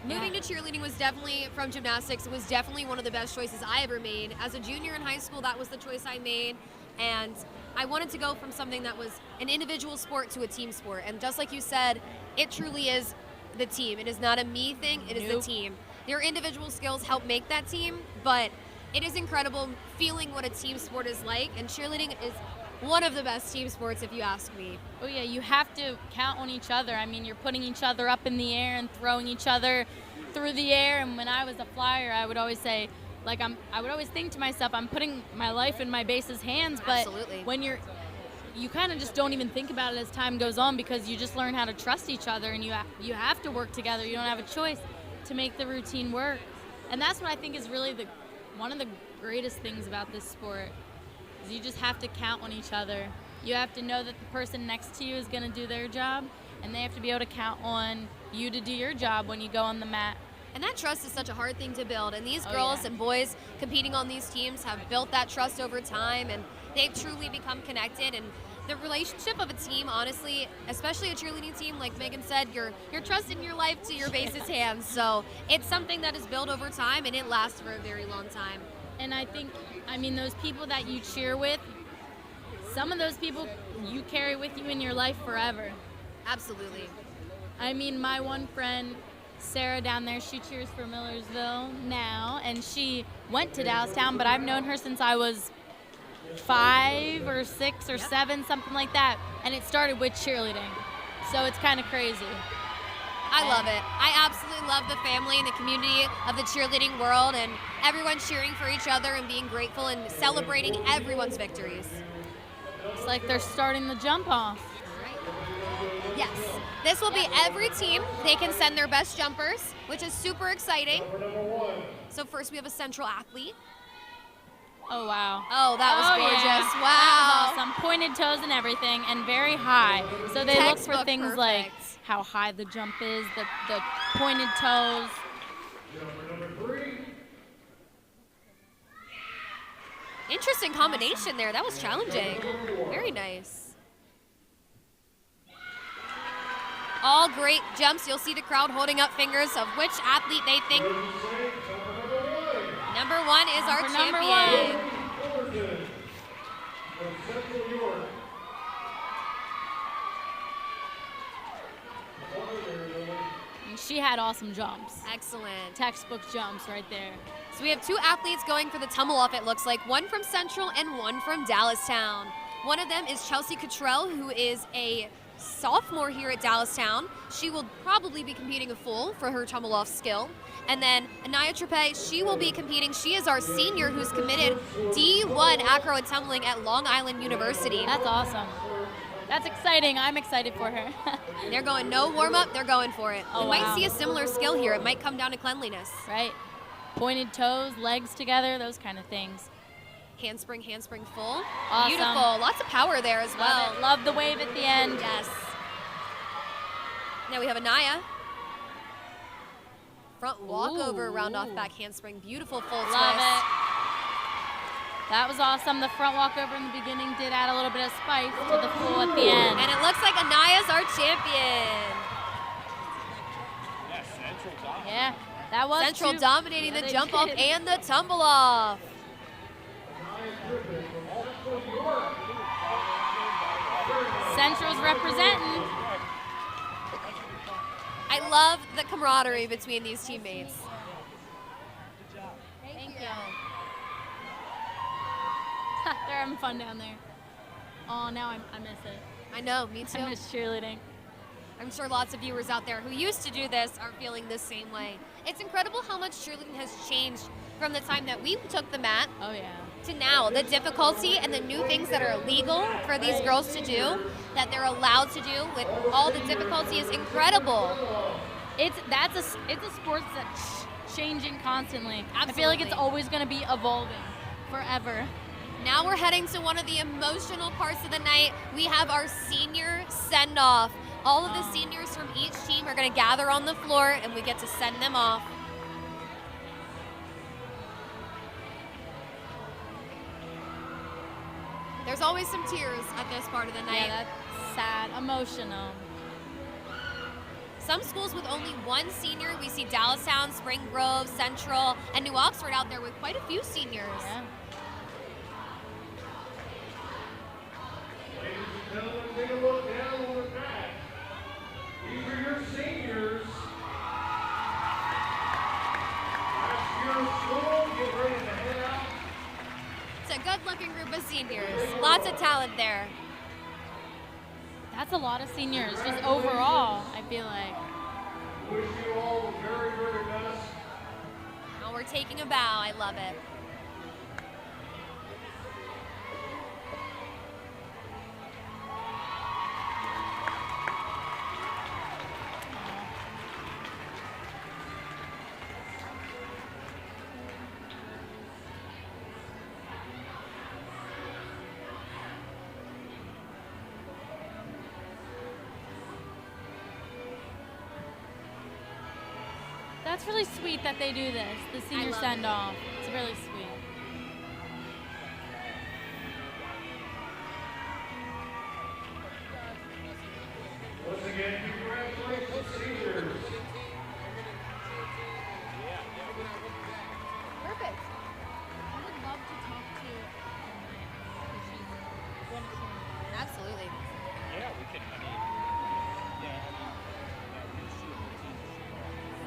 Moving Yeah. to cheerleading was definitely, from gymnastics, it was definitely one of the best choices I ever made. As a junior in high school, that was the choice I made. And I wanted to go from something that was an individual sport to a team sport. And just like you said, it truly is the team. It is not a me thing, it is Nope. the team. Your individual skills help make that team, but it is incredible feeling what a team sport is like. And cheerleading is one of the best team sports, if you ask me. Oh yeah, you have to count on each other. You're putting each other up in the air and throwing each other through the air. And when I was a flyer, I would always say, I would always think to myself, I'm putting my life in my base's hands. But Absolutely. when you kind of just don't even think about it as time goes on, because you just learn how to trust each other, and you have to work together. You don't have a choice to make the routine work. And that's what I think is really one of the greatest things about this sport. You just have to count on each other. You have to know that the person next to you is going to do their job, and they have to be able to count on you to do your job when you go on the mat. And that trust is such a hard thing to build. And these Oh, girls yeah. and boys competing on these teams have built that trust over time, and they've truly become connected. And the relationship of a team, honestly, especially a cheerleading team, like Megan said, you're trusting your life to your base's hands. So it's something that is built over time, and it lasts for a very long time. And I think, those people that you cheer with, some of those people you carry with you in your life forever. Absolutely. My one friend, Sarah down there, she cheers for Millersville now, and she went to Dallastown, but I've known her since I was 5 or 6 or 7, something like that. And it started with cheerleading. So it's kind of crazy. I love it. I absolutely love the family and the community of the cheerleading world, and everyone cheering for each other and being grateful and celebrating everyone's victories. It's like they're starting the jump off. Yes. This will be every team. They can send their best jumpers, which is super exciting. So first we have a central athlete. Oh, wow. Oh, that was gorgeous. Yeah. Wow. That was awesome. Pointed toes and everything, and very high. So they look for Textbook things like perfect. how high the jump is, the pointed toes. Interesting combination there. That was challenging. Very nice. All great jumps. You'll see the crowd holding up fingers of which athlete they think. Number 1 is our Number champion. Fullerton from Central York. And she had awesome jumps. Excellent. Textbook jumps right there. So we have 2 athletes going for the tumble off, it looks like. One from Central and one from Dallastown. One of them is Chelsea Cottrell, who is a sophomore here at Dallastown. She will probably be competing a full for her tumble off skill. And then Anaya Trepe, she will be competing. She is our senior who's committed D1 acro and tumbling at Long Island University. That's awesome. That's exciting. I'm excited for her. They're going no warm up, they're going for it. Oh, we might wow. see a similar skill here. It might come down to cleanliness. Right? Pointed toes, legs together, those kind of things. Handspring full. Awesome. Beautiful. Lots of power there as well. Love it. Love the wave at the end. Yes. Now we have Anaya. Front walkover, round off back handspring. Beautiful full twist. Love it. That was awesome. The front walkover in the beginning did add a little bit of spice to the full at the end. And it looks like Anaya's our champion. Yeah, that was Central true. dominating Yeah, the they jump off did. and the tumble off. Central's representing. I love the camaraderie between these teammates. Thank you. They're having fun down there. Oh, now I miss it. I know, me too. I miss cheerleading. I'm sure lots of viewers out there who used to do this are feeling the same way. It's incredible how much cheerleading has changed from the time that we took the mat Oh, yeah. to now. The difficulty and the new things that are legal for these girls to do, that they're allowed to do with all the difficulty is incredible. It's a sport that's changing constantly. I feel like it's Absolutely. always going to be evolving forever. Now we're heading to one of the emotional parts of the night. We have our senior send-off. All of the seniors from each team are going to gather on the floor and we get to send them off. There's always some tears at this part of the night. Yeah, that's sad, emotional. Some schools with only one senior. We see Dallastown, Spring Grove, Central, and New Oxford out there with quite a few seniors. Yeah. Ladies and gentlemen, take a look down on the mat. These are your seniors. Last year's school, get ready to head out. It's a good-looking group of seniors. Lots of talent there. That's a lot of seniors, just overall, I feel like. Wish you all the very, very best. Oh, we're taking a bow. I love it. That's really sweet that they do this, the senior love it. send-off. It's really sweet. Once again, congratulations, seniors. Perfect. I would love to talk to Absolutely. Yeah, we can.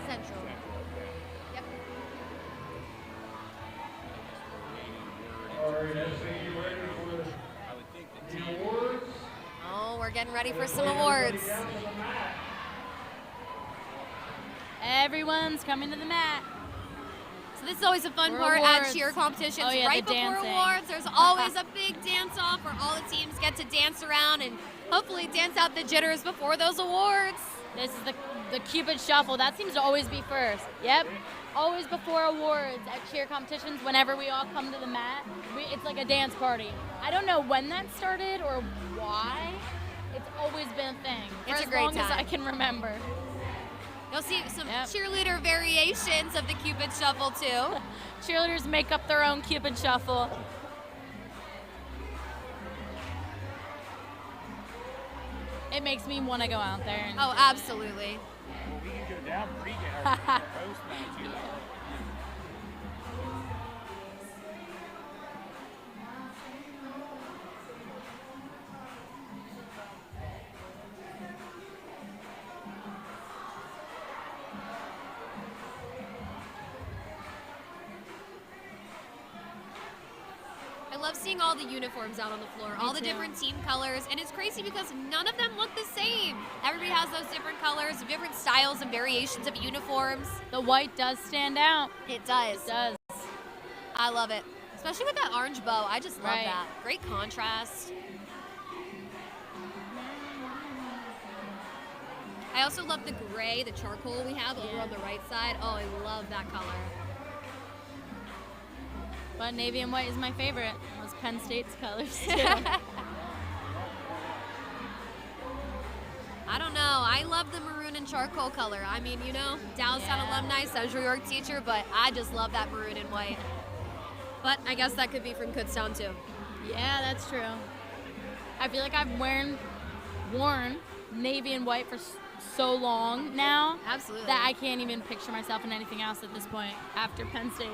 Central. Yep. All right, let's make you ready for the awards. Oh, we're getting ready for some awards. Everyone's coming to the mat. So this is always a fun For part awards. at cheer competitions. Oh, yeah, right the before dancing. awards, there's always a big dance-off where all the teams get to dance around and hopefully dance out the jitters before those awards. This is the Cupid Shuffle. That seems to always be first. Yep. Always before awards at cheer competitions, whenever we all come to the mat, it's like a dance party. I don't know when that started or why. It's always been a thing. For It's a as great long as time. I can remember. You'll see some Yep. cheerleader variations of the Cupid Shuffle too. Cheerleaders make up their own Cupid Shuffle. it makes me want to go out there. And Oh, absolutely. Well, we can go down pregame or post-match, you know. I love seeing all the uniforms out on the floor, all the too. different team colors, and it's crazy because none of them look the same. Everybody has those different colors, different styles and variations of uniforms. The white does stand out. It does. It does. I love it. Especially with that orange bow. I just love Right. that. Great contrast. I also love the gray, the charcoal we have over on the right side. Oh, I love that color. But navy and white is my favorite. Those Penn State's colors too. I don't know. I love the maroon and charcoal color. I mean, you know, Dallastown alumni, Central York teacher, but I just love that maroon and white. But I guess that could be from Kutztown too. Yeah, that's true. I feel like I've worn navy and white for so long now Absolutely. that I can't even picture myself in anything else at this point after Penn State.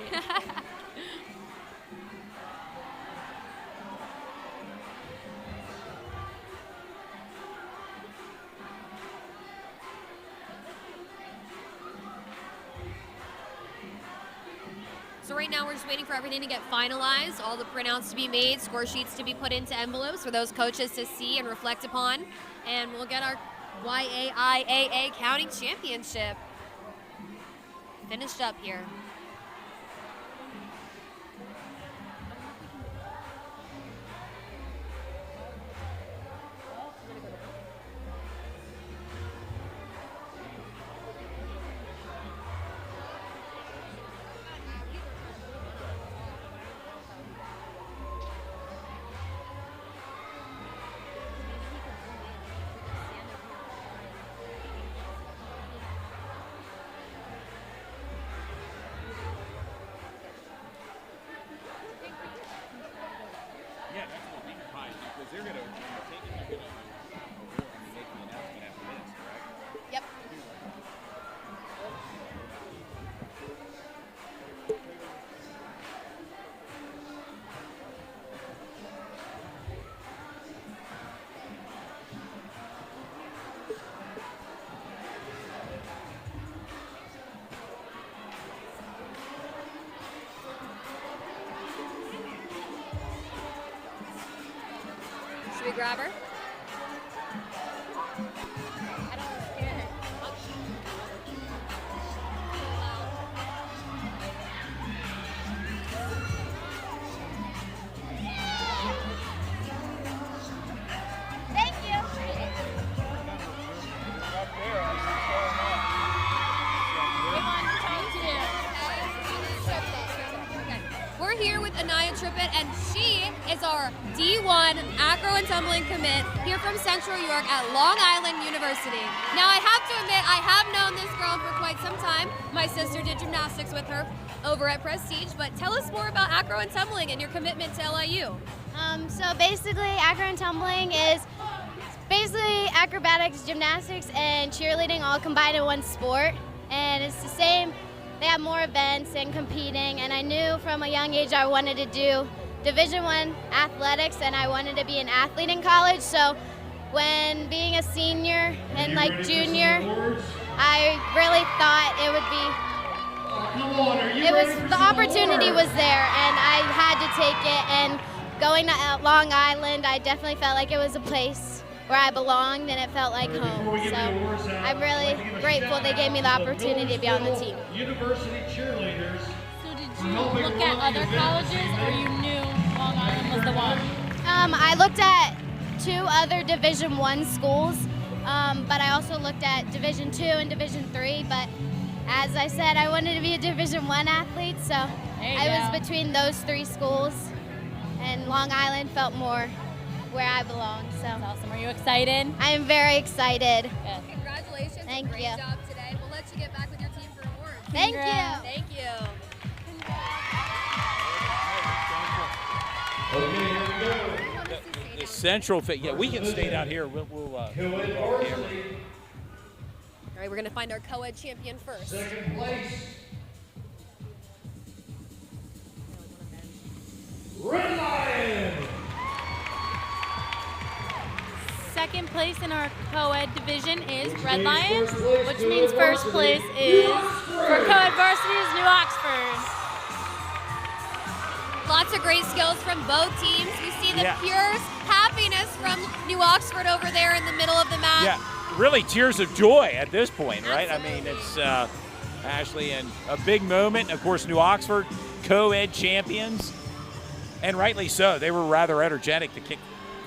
So right now we're just waiting for everything to get finalized, all the printouts to be made, score sheets to be put into envelopes for those coaches to see and reflect upon, and we'll get our YAIAA County Championship finished up here. Yeah, that's what we can find because they're going to take it, they're going to make the announcement after this, correct? Yep. Should we grab her? I don't want to scare her. Thank you. They want to talk to you. We're here with Anaya Trippett, and she is our D1 acro and tumbling commit here from Central York at Long Island University. Now, I have to admit, I have known this girl for quite some time. My sister did gymnastics with her over at Prestige, but tell us more about acro and tumbling and your commitment to LIU. So basically, acro and tumbling is basically acrobatics, gymnastics, and cheerleading all combined in one sport. And it's the same. They have more events and competing. And I knew from a young age I wanted to do Division I athletics, and I wanted to be an athlete in college. So when being a senior and like junior, I really thought it would be. Come on, are you It ready was for the some opportunity more? was there, and I had to take it. And going to Long Island, I definitely felt like it was a place where I belonged, and it felt like Before home. we give So the awards out, I'm I'd really like to give a grateful shout they gave me the out to opportunity to be on the team. University cheerleaders. So did For you helping look run at the other event colleges, this or evening. you knew Long Island was the one? I looked at 2 other Division I schools, but I also looked at Division II and Division III. But as I said, I wanted to be a Division I athlete, so There you I go. was between those 3 schools, and Long Island felt more where I belong. So That's awesome. Are you excited? I am very excited. Good. Congratulations. Thank Great you. job today. We'll let you get back with your team for awards. Thank Congrats. you. Thank you. Okay, here we go. The Central, yeah, we can stay down here. We'll Co-ed varsity. All right, we're gonna find our co-ed champion first. Second place. Red Lion. Second place in our co-ed division is Red means Lions, first place, which co-ed means first varsity, place New is Oxford. for co-ed varsity is New Oxford. Lots of great skills from both teams. We see the Yeah. pure happiness from New Oxford over there in the middle of the mat. Yeah, really tears of joy at this point, right? I mean, Absolutely. it's Ashley, and a big moment. Of course, New Oxford, co-ed champions, and rightly so. They were rather energetic to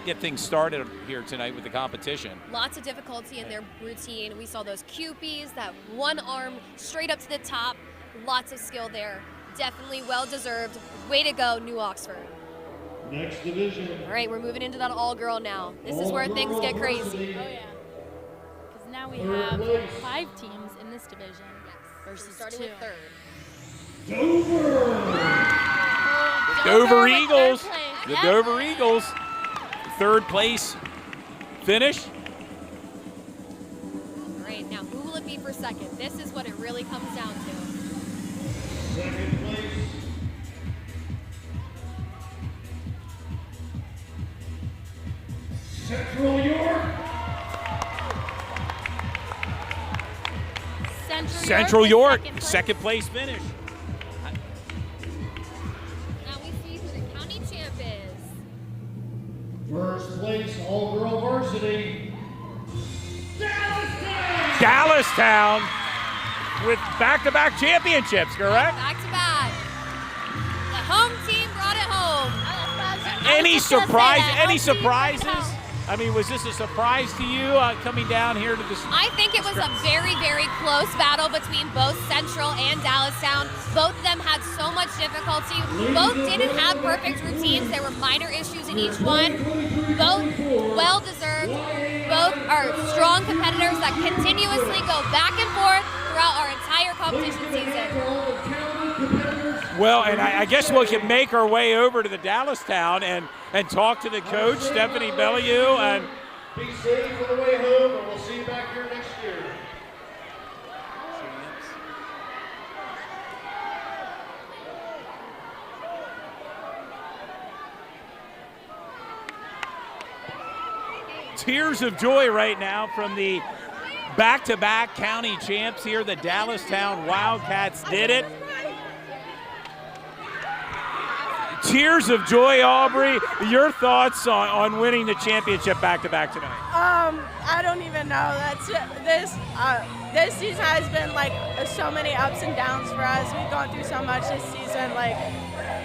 get things started here tonight with the competition. Lots of difficulty in their routine. We saw those QPs, that one arm straight up to the top. Lots of skill there. Definitely well deserved. Way to go, New Oxford. Next division. All right, we're moving into that all-girl now. This is where things get crazy. Oh yeah. Because now we have 5 teams in this division versus Starting 2. with third. Dover with Eagles, third place. the Yep. Dover Eagles, third place finish. All right, now who will it be for second? This is what it really comes down to. Second place. Central York. Central York, with second place finish. Now we see who the county champ is. First place, all-girl varsity. Dallastown. Dallastown with back-to-back championships, correct? Back to back. The home team brought it home. Any just gonna say surprise? that. Any Home team brought it surprises? home. I mean, was this a surprise to you coming down here to this? I think it was a very, very close battle between both Central and Dallastown. Both of them had so much difficulty. Both didn't have perfect routines. There were minor issues in each one. Both well-deserved. Both are strong competitors that continuously go back and forth throughout our entire competition season. Well, and I guess we can make our way over to the Dallastown and talk to the coach, Stephanie Bellew, and Be safe on the way home, and we'll see you back here next year. tears of joy right now from the back-to-back county champs here. The Dallastown Wildcats did it. Tears of joy, Aubrey. Your thoughts on winning the championship back-to-back tonight? I don't even know. This season has been like so many ups and downs for us. We've gone through so much this season. Like,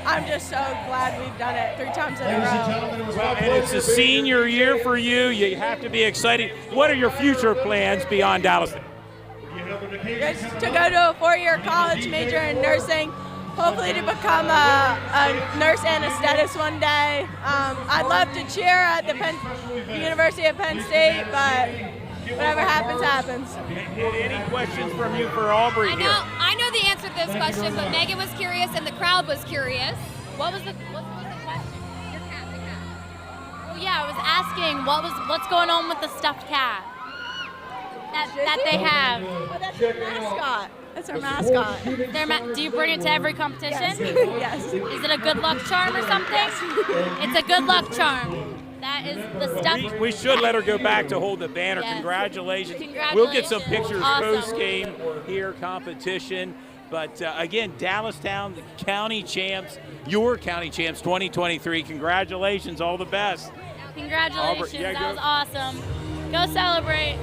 I'm just so glad we've done it 3 times in a Ladies and row. gentlemen, it was Well, my and it's pleasure a to be here. senior year for you. You have to be excited. What are your future plans beyond Dallastown? You have an occasion Just coming to up. go to a 4-year college, major in nursing, hopefully to become a nurse anesthetist one day. I'd love to cheer at the University of Penn State, but whatever happens, happens. Any questions from you for Aubrey here? I know the answer to this question, but Megan was curious and the crowd was curious. What was the question? Your cat, the cat. Oh yeah, I was asking what's going on with the stuffed cat that they have. Well, that's our mascot. That's our mascot. Do you bring it to every competition? Yes. Is it a good luck charm or something? It's a good luck charm. That is the stuffed. We should let her go back to hold the banner. Yes. Congratulations. Congratulations. We'll get some pictures Awesome. post-game here, competition. But again, Dallastown, the county champs, your county champs 2023. Congratulations, all the best. Congratulations, Yeah, that go. was awesome. Go celebrate.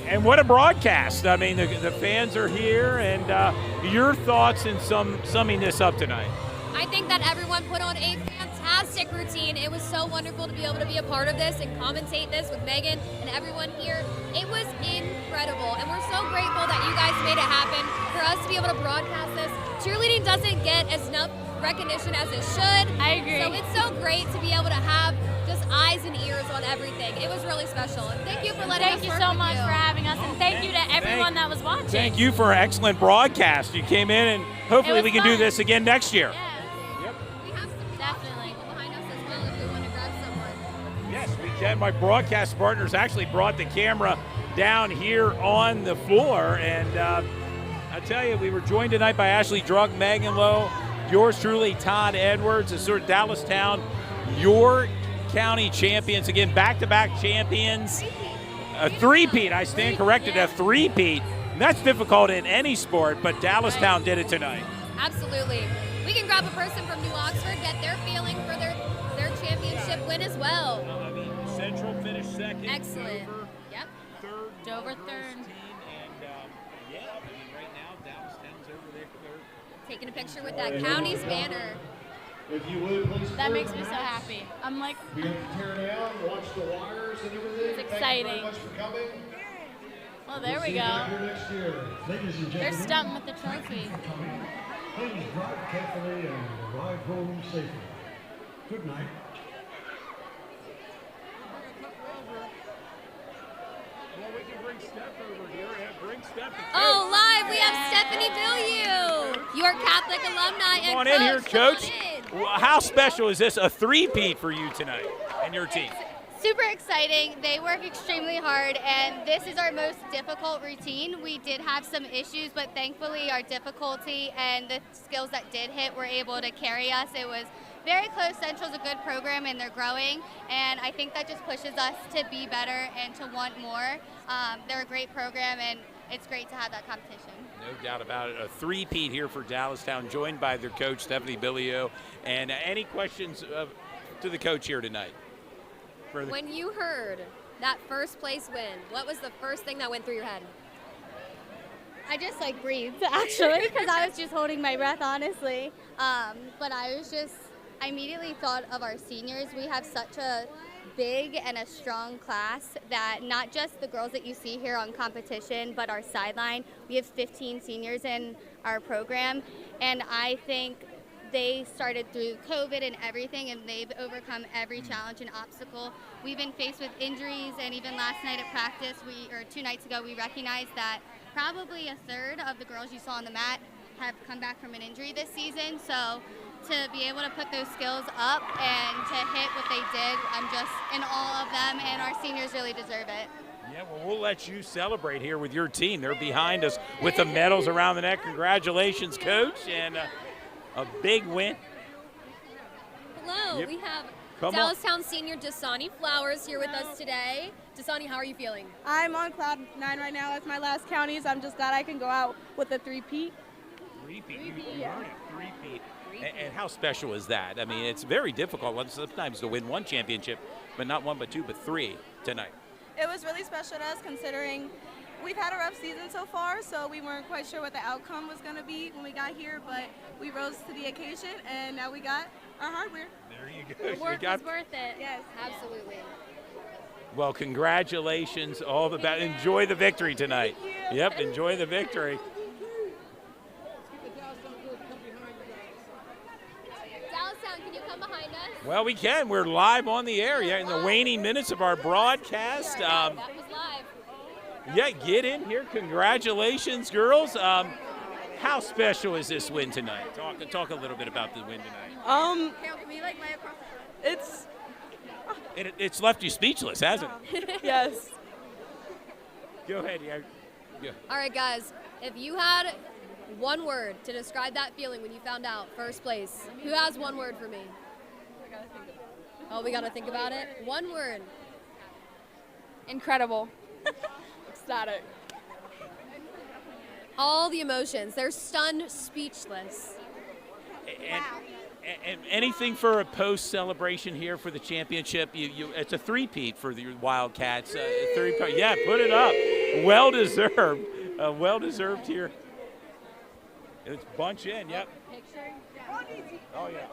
And what a broadcast. I mean, the fans are here, and your thoughts in summing this up tonight. I think that everyone put on a fantastic routine. It was so wonderful to be able to be a part of this and commentate this with Megan and everyone here. It was incredible, and we're so grateful that you guys made it happen for us to be able to broadcast this. Cheerleading doesn't get as enough recognition as it should. I agree. So it's so great to be able to have just eyes and ears on everything. It was really special, and thank you for letting us Thank you work so with much you. for having us, and thank you to everyone that was watching. Thank you for an excellent broadcast. You came in, and hopefully It we was can do fun. this again next year. Yes, We have some definitely. people behind us as well if we want to grab someone. Jen, my broadcast partners actually brought the camera down here on the floor, and I tell you, we were joined tonight by Ashley Drug, Megan Lowe, yours truly, Todd Edwards, and sort of Dallastown, your county champions, again, back-to-back champions. A three-peat, I stand corrected, a three-peat. That's difficult in any sport, but Dallastown did it tonight. Absolutely. We can grab a person from New Oxford, get their feeling for their championship win as well. I mean, Central finished second. Excellent. Dover, Yep. third. Dover girls third. Team, and yeah, I mean, right now Dallastown's over there third. Taking a picture with that county's banner. If you would, please. That makes me so happy. I'm like, We have to tear down, watch the wires and everything. It's Thank you exciting. very much for coming. oh, there we See you back go. here next year. Ladies and They're gentlemen, stumping with the trophy. please drive carefully and arrive home safely. Good night. Well, we can bring Steph over here. Bring Steph. Oh, live, we have Stephanie Billieu, your Catholic alumni and Come on coach. in here, Come on Coach. in. Well, how special is this? A three-peat for you tonight and your team. Super exciting. They work extremely hard, and this is our most difficult routine. We did have some issues, but thankfully our difficulty and the skills that did hit were able to carry us. It was very close. Central's a good program, and they're growing, and I think that just pushes us to be better and to want more. They're a great program, and it's great to have that competition. No doubt about it. A three-peat here for Dallastown, joined by their coach, Stephanie Billieu. And any questions to the coach here tonight? When you heard that first place win, what was the first thing that went through your head? I just like breathed actually because I was just holding my breath, honestly. But I immediately thought of our seniors. We have such a big and a strong class that not just the girls that you see here on competition, but our sideline. We have 15 seniors in our program, and I think they started through COVID and everything, and they've overcome every challenge and obstacle. We've been faced with injuries, and even last night at practice, or 2 nights ago, we recognized that probably a third of the girls you saw on the mat have come back from an injury this season. So to be able to put those skills up and to hit what they did, I'm just in awe of them, and our seniors really deserve it. Yeah, well, we'll let you celebrate here with your team. They're behind us with the medals around the neck. Congratulations, Coach, and a big win. Hello, Yep. we have Come on. Dallastown senior Dasani Flowers here with us today. Dasani, how are you feeling? I'm on cloud 9 right now. That's my last counties. I'm just glad I can go out with a three-peat. Three-peat. You earned it. Three-peat. And how special is that? I mean, it's very difficult sometimes to win one championship, but not one, but two, but three tonight. It was really special to us considering we've had a rough season so far, so we weren't quite sure what the outcome was going to be when we got here, but we rose to the occasion, and now we got our hardware. There you go. The work was worth it. Yes. Absolutely. Well, congratulations, all the best. Enjoy the victory tonight. Yep, enjoy the victory. Dallastown, can you come behind us? Well, we can. We're live on the air. Yeah, in the waning minutes of our broadcast. That was live. Yeah, get in here. Congratulations, girls. How special is this win tonight? Talk a little bit about the win tonight. It's left you speechless, hasn't it? Yes. Go ahead. Yeah. All right, guys, if you had one word to describe that feeling when you found out first place, who has one word for me? Oh, we got to think about it. One word. Incredible. Ecstatic. All the emotions. They're stunned, speechless. And anything for a post celebration here for the championship? It's a three-peat for the Wildcats. Yeah, put it up. Well deserved. Well deserved here. It's bunch in. Yep. Oh yeah.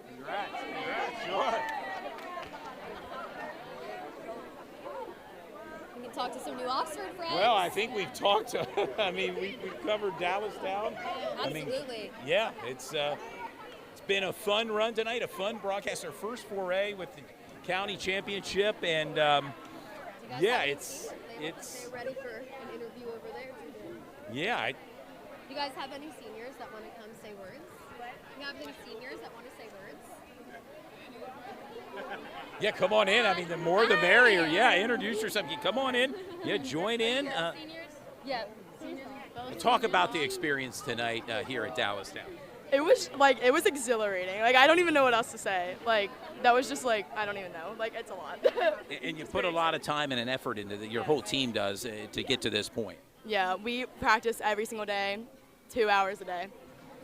Congrats. Sure. We can talk to some New Oxford friends. Well, I think we've talked. I mean, we've covered Dallastown. Absolutely. Yeah, it's been a fun run tonight, a fun broadcast. Our first foray with the county championship, and yeah, it's They're ready for an interview over Yeah, You guys have any seniors that want to come say words? You have any seniors that want to say words? yeah, come on in. I mean, the more the merrier. Yeah, introduce yourself. You come on in. Yeah, join in. Seniors? Yeah. Seniors. Talk about the experience tonight here at Dallastown. It was exhilarating. Like, I don't even know what else to say. Like, that was just like, I don't even know. Like, it's a lot. And you put a lot of time and an effort into your whole team does to get to this point. Yeah, we practice every single day, 2 hours a day.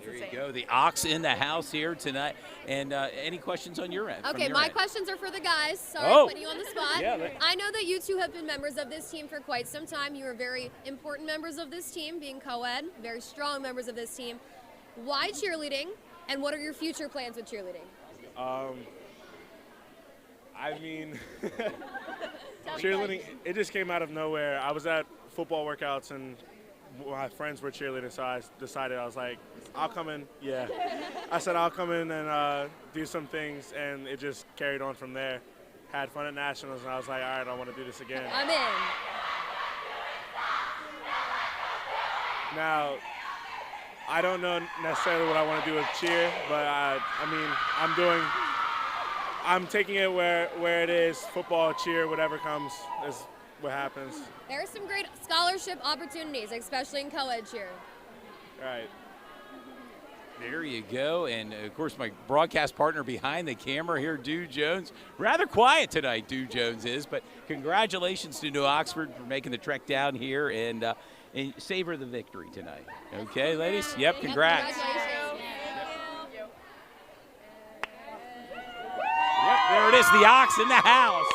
There you go. The Ox in the house here tonight. And any questions on your end? Okay, my questions are for the guys. Sorry, putting you on the spot. Yeah, I know that you two have been members of this team for quite some time. You are very important members of this team, being co-ed, very strong members of this team. Why cheerleading, and what are your future plans with cheerleading? I mean, cheerleading, it just came out of nowhere. I was at football workouts and my friends were cheerleading, so I decided, I was like, I'll come in. Yeah. I said I'll come in and do some things, and it just carried on from there. Had fun at Nationals, and I was like, all right, I want to do this again. I'm in. Now, I don't know necessarily what I want to do with cheer, but I mean, I'm taking it where it is. Football, cheer, whatever comes is what happens. There are some great scholarship opportunities, especially in co-ed cheer. Right. There you go. And, of course, my broadcast partner behind the camera here, Dew Jones. Rather quiet tonight, Dew Jones is, but congratulations to New Oxford for making the trek down here and savor the victory tonight. Okay, ladies? Yep, congrats. Congratulations. Yep, there it is, the Ox in the house.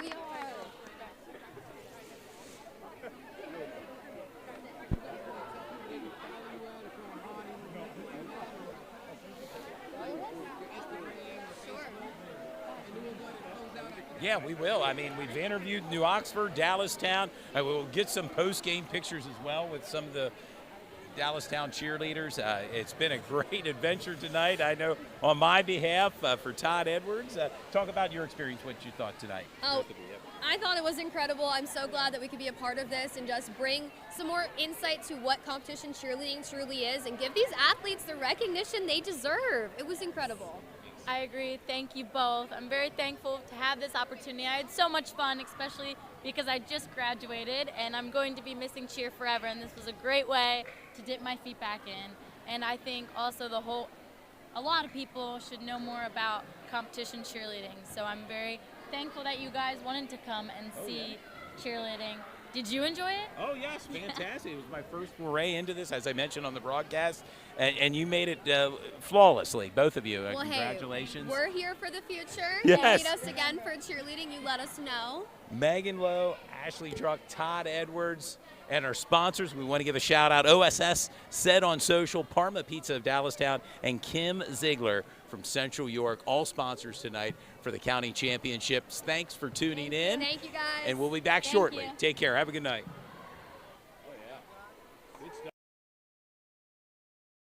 We are. Yeah, we will. I mean, we've interviewed New Oxford, Dallastown. We'll get some post-game pictures as well with some of the Dallastown cheerleaders. It's been a great adventure tonight. I know on my behalf for Todd Edwards. Talk about your experience, what you thought tonight. Oh, I thought it was incredible. I'm so glad that we could be a part of this and just bring some more insight to what competition cheerleading truly is and give these athletes the recognition they deserve. It was incredible. I agree. Thank you both. I'm very thankful to have this opportunity. I had so much fun, especially because I just graduated and I'm going to be missing cheer forever, and this was a great way to dip my feet back in. And I think also a lot of people should know more about competition cheerleading. So I'm very thankful that you guys wanted to come and see cheerleading. Did you enjoy it? Oh, yes, fantastic. It was my first foray into this, as I mentioned on the broadcast, and you made it flawlessly, both of you. Well, congratulations. Hey, we're here for the future. Yes. You need us again for cheerleading, you let us know. Megan Lowe, Ashley Truck, Todd Edwards, and our sponsors. We want to give a shout out. OSS said on social, Parma Pizza of Dallastown, and Kim Ziegler from Central York, all sponsors tonight for the county championships. Thanks for tuning in. Thank you, guys. And we'll be back Thank shortly. you. Take care. Have a good night.